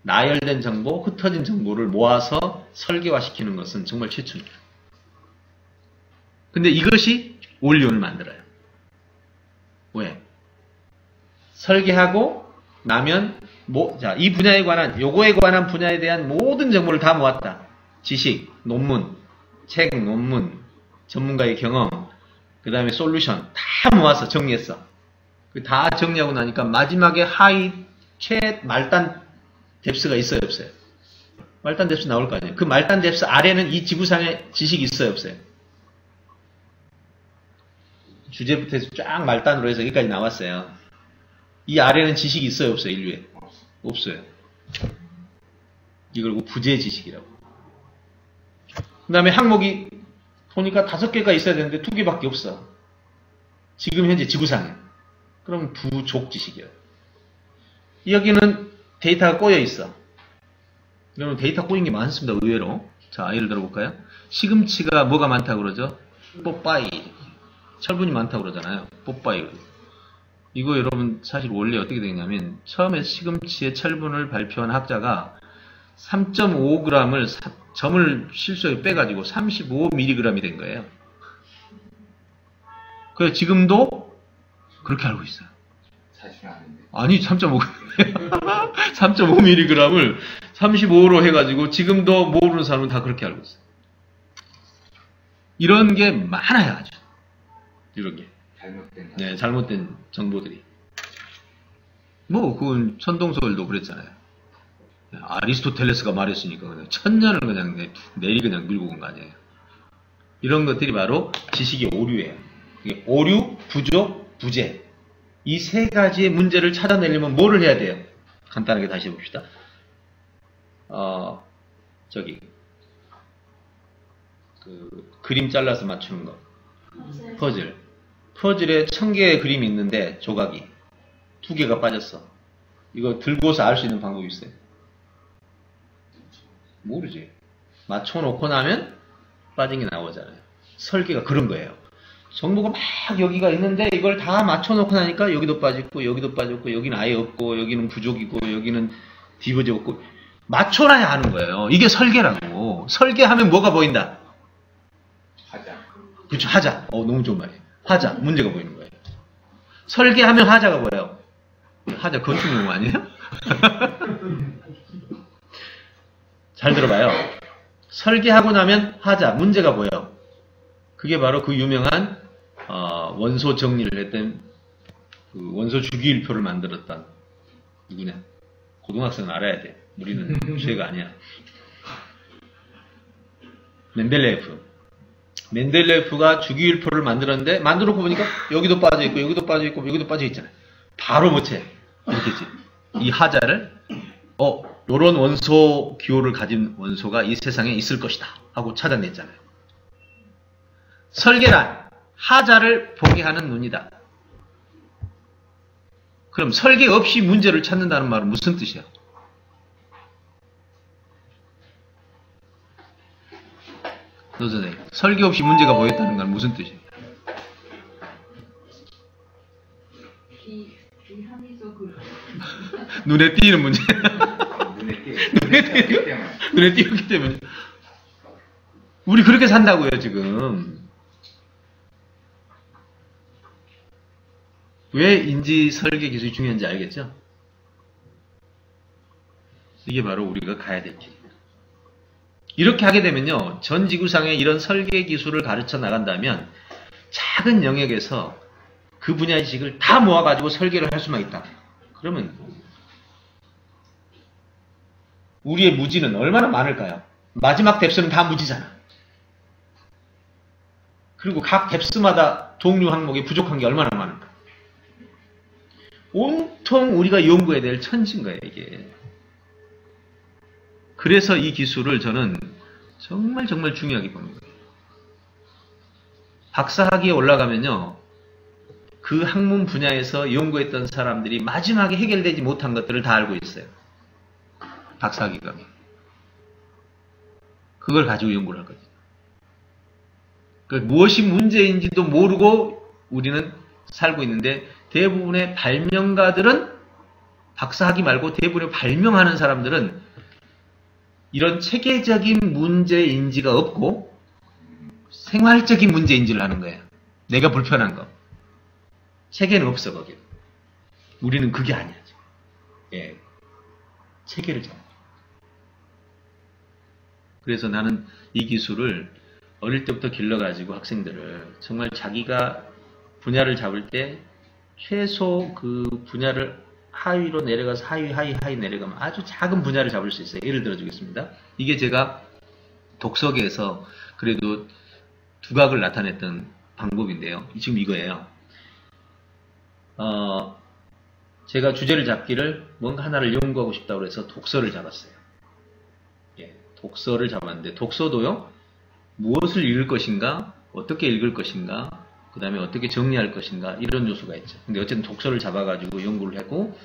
나열된 정보, 흩어진 정보를 모아서 설계화시키는 것은 정말 최초입니다. 근데 이것이 올리온을 만들어요. 왜? 설계하고 나면 이 분야에 관한, 요거에 관한 분야에 대한 모든 정보를 다 모았다. 지식, 논문, 책, 논문, 전문가의 경험, 그 다음에 솔루션 다 모아서 정리했어. 다 정리하고 나니까 마지막에 말단 뎁스가 있어요, 없어요? 말단 뎁스 나올 거 아니에요. 그 말단 뎁스 아래는 이 지구상에 지식이 있어요, 없어요? 주제부터 해서 쫙 말단으로 해서 여기까지 나왔어요. 이 아래는 지식이 있어요, 없어요, 인류에? 없어요. 이걸 부재 지식이라고. 그 다음에 항목이 보니까 5개가 있어야 되는데 2개밖에 없어. 지금 현재 지구상에. 그럼 부족 지식이에요. 여기는 데이터가 꼬여 있어. 여러분 데이터 꼬인 게 많습니다, 의외로. 자, 예를 들어볼까요? 시금치가 뭐가 많다고 그러죠? 뽀빠이. 철분이 많다고 그러잖아요. 뽀빠이. 이거 여러분 사실 원래 어떻게 되냐면 처음에 시금치의 철분을 발표한 학자가 3.5g을 점을 실수에 빼가지고 35mg이 된 거예요. 그래서 지금도 그렇게 알고 있어요. 사실 아닌데. 아니 3.5g 3.5mg을 35로 해가지고 지금도 모르는 사람은 다 그렇게 알고 있어요. 이런 게 많아요, 아주. 이런 게. 잘못된. 네, 잘못된 정보들이. 뭐 그건 천동설도 그랬잖아요. 아리스토텔레스가 말했으니까 그냥 천년을 그냥 내리 그냥 밀고 온 거 아니에요. 이런 것들이 바로 지식의 오류예요. 이게 오류, 부족, 부재. 이 3가지의 문제를 찾아내려면 뭐를 해야 돼요? 간단하게 다시 해봅시다. 그림 잘라서 맞추는 거. 퍼즐. 퍼즐에 1000개의 그림이 있는데 조각이 2개가 빠졌어. 이거 들고서 알 수 있는 방법이 있어요? 모르지. 맞춰놓고 나면 빠진 게 나오잖아요. 설계가 그런 거예요. 정보가 막 여기가 있는데 이걸 다 맞춰놓고 나니까 여기도 빠졌고 여기도 빠졌고 여기는 아예 없고 여기는 부족이고 여기는 디버지 없고 맞춰놔야 하는 거예요. 이게 설계라고. 설계하면 뭐가 보인다? 하자. 그렇죠. 하자. 너무 좋은 말이에요. 하자. 문제가 보이는 거예요. 설계하면 하자가 보여요. 하자 건축용어 아니에요? 잘 들어봐요. 설계하고 나면 하자. 문제가 보여. 그게 바로 그 유명한 원소 정리를 했던 그 원소 주기율표를 만들었던 누구냐? 고등학생은 알아야 돼. 우리는 죄가 아니야. 멘델레예프가 주기율표를 만들었는데 만들어놓고 보니까 여기도 빠져있고 여기도 빠져있고 여기도 빠져있잖아요. 바로 뭐지? 이렇게지. 이 하자를 요런 원소 기호를 가진 원소가 이 세상에 있을 것이다 하고 찾아냈잖아요. 설계란 하자를 보게 하는 눈이다. 그럼 설계 없이 문제를 찾는다는 말은 무슨 뜻이야? 선생님, 설계 없이 문제가 보였다는 건 무슨 뜻이에요? 비합리적으로 눈에 띄는 문제. 눈에 띄 띄었기 때문에. 우리 그렇게 산다고요, 지금. 왜 인지 설계 기술이 중요한지 알겠죠? 이게 바로 우리가 가야 될 길이에요. 이렇게 하게 되면요, 전 지구상에 이런 설계 기술을 가르쳐 나간다면 작은 영역에서 그 분야의 지식을 다 모아가지고 설계를 할 수만 있다. 그러면 우리의 무지는 얼마나 많을까요? 마지막 뎁스는 다 무지잖아. 그리고 각 뎁스마다 종류 항목이 부족한 게 얼마나 많을까? 온통 우리가 연구해야 될 천지인 거예요, 이게. 그래서 이 기술을 저는 정말 중요하게 봅니다. 박사학위에 올라가면요, 그 학문 분야에서 연구했던 사람들이 마지막에 해결되지 못한 것들을 다 알고 있어요. 박사학위 가면. 그걸 가지고 연구를 하거든요. 그러니까 무엇이 문제인지도 모르고 우리는 살고 있는데 대부분의 발명가들은 박사학위 말고 대부분의 발명하는 사람들은 이런 체계적인 문제인지가 없고 생활적인 문제인지를 하는 거예요. 내가 불편한 거. 체계는 없어, 거기. 우리는 그게 아니야. 예. 체계를 잡아. 그래서 나는 이 기술을 어릴 때부터 길러가지고 학생들을 정말 자기가 분야를 잡을 때 최소 그 분야를 하위로 내려가서 하위 내려가면 아주 작은 분야를 잡을 수 있어요. 예를 들어 주겠습니다. 이게 제가 독서계에서 그래도 두각을 나타냈던 방법인데요. 지금 이거예요. 제가 주제를 잡기를 뭔가 하나를 연구하고 싶다고 해서 독서를 잡았어요. 예, 독서를 잡았는데 독서도요. 무엇을 읽을 것인가, 어떻게 읽을 것인가, 그 다음에 어떻게 정리할 것인가 이런 요소가 있죠. 근데 어쨌든 독서를 잡아가지고 연구를 하고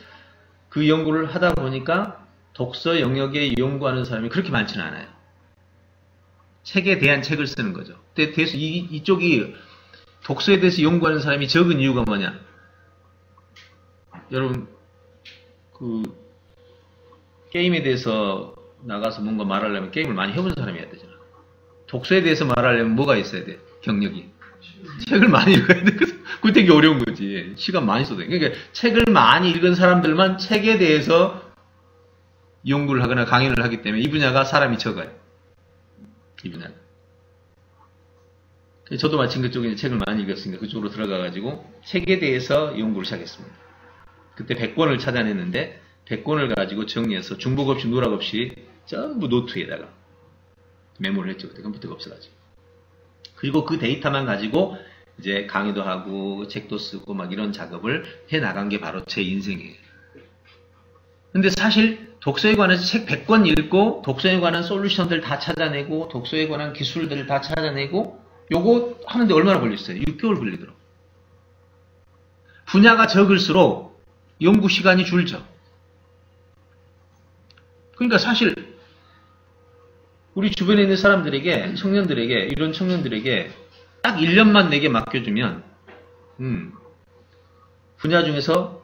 그 연구를 하다 보니까 독서 영역에 연구하는 사람이 그렇게 많지는 않아요. 책에 대한 책을 쓰는 거죠. 근데 이쪽이 독서에 대해서 연구하는 사람이 적은 이유가 뭐냐? 여러분 그 게임에 대해서 나가서 뭔가 말하려면 게임을 많이 해본 사람이 해야 되잖아. 독서에 대해서 말하려면 뭐가 있어야 돼? 경력이. 책을 많이 읽어야 돼. 그게 되게 어려운 거지. 시간 많이 써도 돼. 그러니까 책을 많이 읽은 사람들만 책에 대해서 연구를 하거나 강연을 하기 때문에 이 분야가 사람이 적어요. 이 분야가. 저도 마침 그쪽에 책을 많이 읽었으니까 그쪽으로 들어가가지고 책에 대해서 연구를 시작했습니다. 그때 100권을 찾아냈는데 100권을 가지고 정리해서 중복 없이 누락 없이 전부 노트에다가 메모를 했죠. 그때 컴퓨터가 없어가지고. 그리고 그 데이터만 가지고 이제 강의도 하고 책도 쓰고 막 이런 작업을 해 나간 게 바로 제 인생이에요. 근데 사실 독서에 관해서 책 100권 읽고 독서에 관한 솔루션들 다 찾아내고 독서에 관한 기술들을 다 찾아내고 요거 하는데 얼마나 걸렸어요? 6개월 걸리더라고요. 분야가 적을수록 연구 시간이 줄죠. 그러니까 사실 우리 주변에 있는 사람들에게, 청년들에게, 이런 청년들에게 딱 1년만 내게 맡겨주면 분야 중에서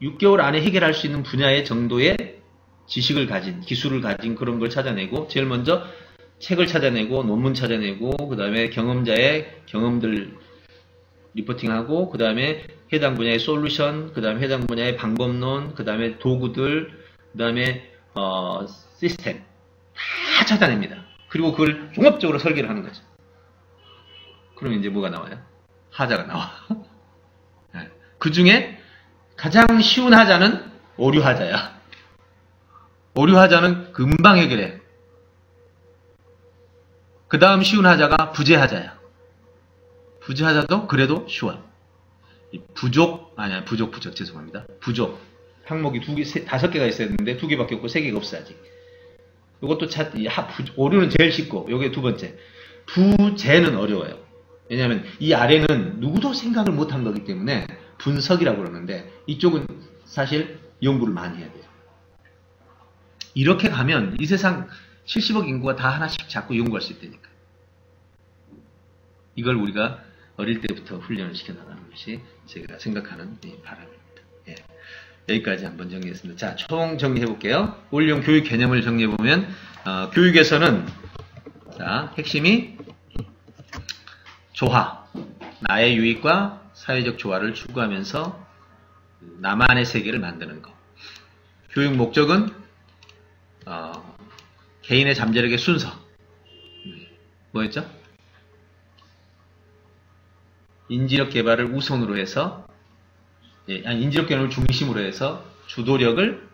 6개월 안에 해결할 수 있는 분야의 정도의 지식을 가진, 기술을 가진 그런 걸 찾아내고 제일 먼저 책을 찾아내고 논문 찾아내고 그 다음에 경험자의 경험들 리포팅하고 그 다음에 해당 분야의 솔루션, 그 다음에 해당 분야의 방법론, 그 다음에 도구들, 그 다음에 시스템 다 찾아냅니다. 그리고 그걸 종합적으로 설계를 하는 거죠. 그러면 이제 뭐가 나와요? 하자가 나와. 네. 그 중에 가장 쉬운 하자는 오류 하자야. 오류 하자는 금방 해결해. 그 다음 쉬운 하자가 부재 하자야. 부재 하자도 그래도 쉬워요. 부족, 죄송합니다. 부족. 항목이 5개가 있어야 되는데 2개밖에 없고 3개가 없어 아직. 이것도 오류는 제일 쉽고, 요게 두 번째. 부재는 어려워요. 왜냐하면 이 아래는 누구도 생각을 못한 거기 때문에 분석이라고 그러는데 이쪽은 사실 연구를 많이 해야 돼요. 이렇게 가면 이 세상 70억 인구가 다 하나씩 자꾸 연구할 수 있다니까. 이걸 우리가 어릴 때부터 훈련을 시켜나가는 것이 제가 생각하는 바람입니다. 예. 여기까지 한번 정리했습니다. 자, 총 정리해볼게요. 올용 교육 개념을 정리해보면 교육에서는 자, 핵심이 조화, 나의 유익과 사회적 조화를 추구하면서 나만의 세계를 만드는 것. 교육 목적은 개인의 잠재력의 순서. 뭐였죠? 인지력 개발을 우선으로 해서 인지력 개발을 중심으로 해서 주도력을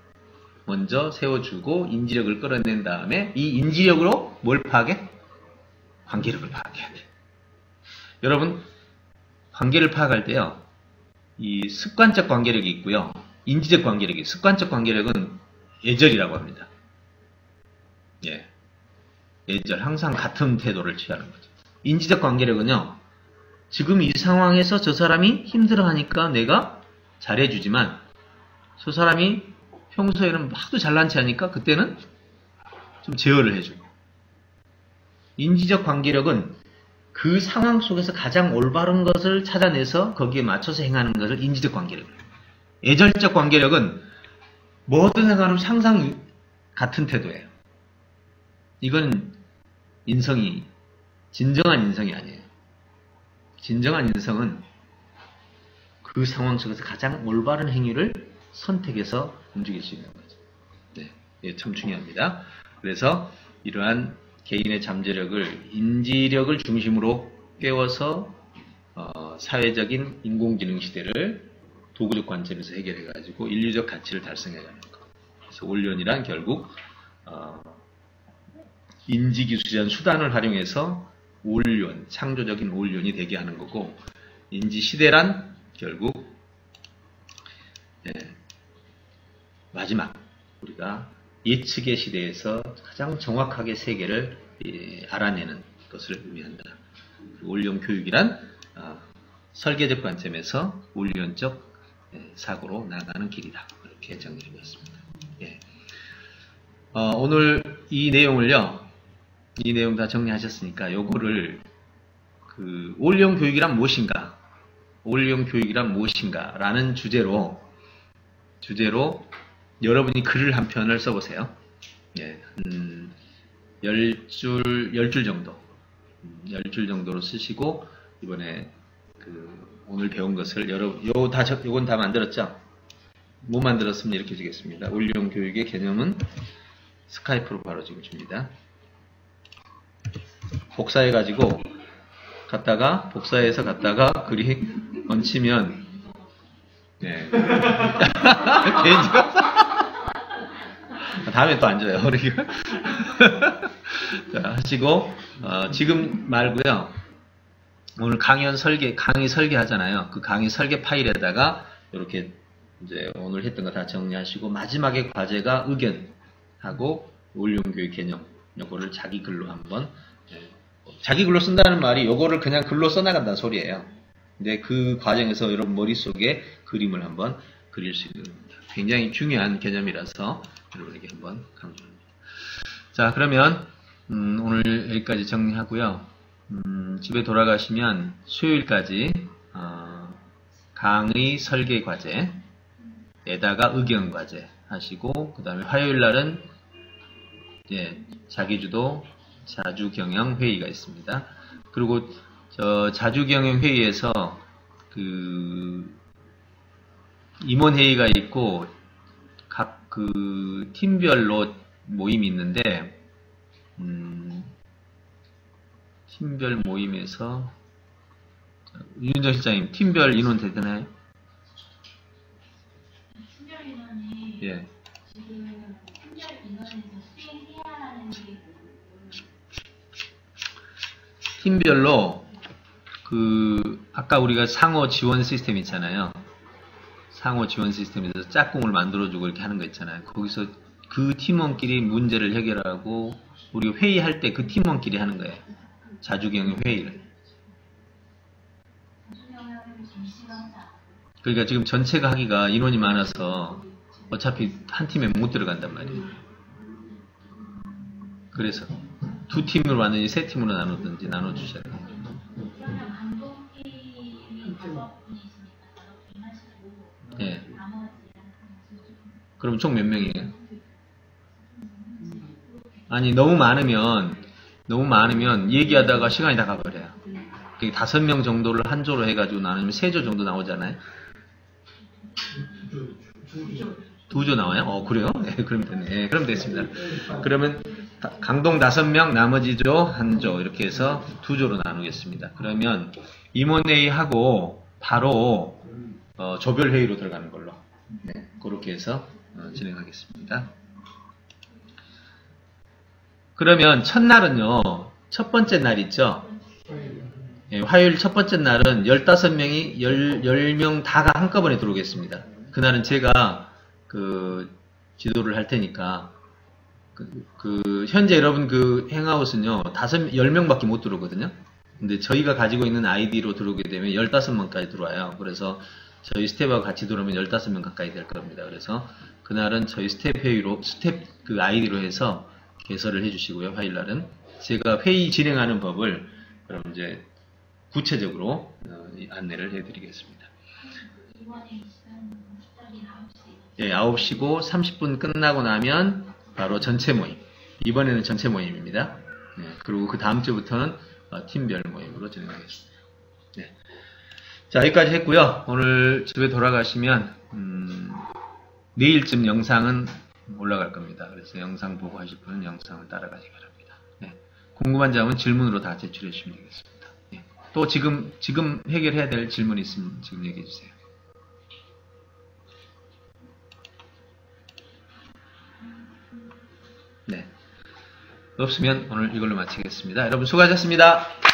먼저 세워주고 인지력을 끌어낸 다음에 이 인지력으로 뭘 파악해? 관계력을 파악해야 돼. 여러분 관계를 파악할 때요. 이 습관적 관계력이 있고요. 인지적 관계력이 습관적 관계력은 예절이라고 합니다. 예. 예절. 항상 같은 태도를 취하는 거죠. 인지적 관계력은요. 지금 이 상황에서 저 사람이 힘들어하니까 내가 잘해주지만 저 사람이 평소에는 하도 잘난 체 하니까 그때는 좀 제어를 해주고 인지적 관계력은 그 상황 속에서 가장 올바른 것을 찾아내서 거기에 맞춰서 행하는 것을 인지적 관계력이에요. 예절적 관계력은 뭐든 상관없이 항상 같은 태도예요. 이건 인성이 진정한 인성이 아니에요. 진정한 인성은 그 상황 속에서 가장 올바른 행위를 선택해서 움직일 수 있는 거죠. 네, 이게 참 중요합니다. 그래서 이러한 개인의 잠재력을 인지력을 중심으로 깨워서 사회적인 인공지능 시대를 도구적 관점에서 해결해가지고 인류적 가치를 달성해가는 거. 그래서 올연이란 결국 인지기술이라는 수단을 활용해서 올연, 창조적인 올연이 되게 하는 거고, 인지시대란 결국 마지막 우리가 예측의 시대에서 가장 정확하게 세계를 알아내는 것을 의미한다. 올연 교육이란 설계적 관점에서 올연적 사고로 나가는 길이다. 이렇게 정리해봤습니다. 예. 오늘 이 내용을요, 이 내용 다 정리하셨으니까 요거를 올연 교육이란 무엇인가, 올연 교육이란 무엇인가 라는 주제로 여러분이 글을 한 편을 써보세요. 예, 10줄 정도. 10줄 정도로 쓰시고, 이번에 오늘 배운 것을 요건 다 만들었죠? 못 만들었으면 이렇게 주겠습니다. 올연 교육의 개념은 스카이프로 바로 지금 줍니다. 복사해가지고 복사해서 갔다가 글이 얹히면, 네. 다음에 또 안 줘요, 우리가. 자, 하시고, 지금 말고요. 오늘 강의 설계하잖아요. 그 강의 설계 파일에다가 이렇게 이제 오늘 했던 거 다 정리하시고, 마지막에 과제가 의견하고 올연교육 개념, 요거를 자기 글로 한번, 자기 글로 쓴다는 말이 요거를 그냥 글로 써나간다는 소리예요. 근데 그 과정에서 여러분 머릿속에 그림을 한번 그릴 수 있는 겁니다. 굉장히 중요한 개념이라서 여러분에게 한번 강조합니다. 자, 그러면 오늘 여기까지 정리하고요. 집에 돌아가시면 수요일까지 강의 설계 과제에다가 의견 과제 하시고, 그 다음에 화요일 날은 자기주도 자주경영 회의가 있습니다. 그리고 자주경영 회의에서 임원 회의가 있고 각 팀별로 모임이 있는데, 팀별 모임에서 윤정 실장님 팀별 인원 되나요? 팀별 인원이 예. 지금 팀별 인원에서 수행해야 하는 게 팀별로 아까 우리가 상호 지원 시스템 있잖아요. 상호 지원 시스템에서 짝꿍을 만들어주고 이렇게 하는 거 있잖아요. 거기서 그 팀원끼리 문제를 해결하고, 우리 회의할 때 그 팀원끼리 하는 거예요. 자주경영 회의를. 그러니까 지금 전체가 하기가 인원이 많아서 어차피 한 팀에 못 들어간단 말이에요. 그래서 두 팀으로 왔는지 세 팀으로 나누든지 나눠주셔야 돼요. 예. 그럼 총 몇 명이에요? 아니, 너무 많으면 얘기하다가 시간이 다 가버려요. 5명 정도를 한 조로 해가지고 나누면 3조 정도 나오잖아요. 2조 나와요? 그래요? 네, 그럼 되네. 네, 그럼 됐습니다. 그러면 강동 5명, 나머지 조 1조 이렇게 해서 2조로 나누겠습니다. 그러면 임원회의하고 바로 조별회의로 들어가는 걸로, 네, 그렇게 해서 진행하겠습니다. 그러면 첫날은요, 첫 번째 날 있죠? 예, 화요일 첫 번째 날은 15명이 10명 다가 한꺼번에 들어오겠습니다. 그날은 제가 지도를 할 테니까, 현재 여러분 행아웃은요, 10명밖에 못 들어오거든요. 근데 저희가 가지고 있는 아이디로 들어오게 되면 15명까지 들어와요. 그래서 저희 스텝하고 같이 들어오면 15명 가까이 될 겁니다. 그래서 그날은 저희 스텝 아이디로 해서 개설을 해주시고요. 화요일 날은 제가 회의 진행하는 법을 그럼 이제 구체적으로 안내를 해드리겠습니다. 예, 9시고 30분 끝나고 나면 바로 전체 모임. 이번에는 전체 모임입니다. 네, 그리고 그 다음 주부터는 팀별 모임으로 진행하겠습니다. 네. 자, 여기까지 했고요. 오늘 집에 돌아가시면 내일쯤 영상은 올라갈 겁니다. 그래서 영상 보고 하실 분은 영상을 따라가시기 바랍니다. 네. 궁금한 점은 질문으로 다 제출해 주시면 되겠습니다. 네. 또 지금 해결해야 될 질문이 있으면 지금 얘기해 주세요. 없으면 오늘 이걸로 마치겠습니다. 여러분 수고하셨습니다.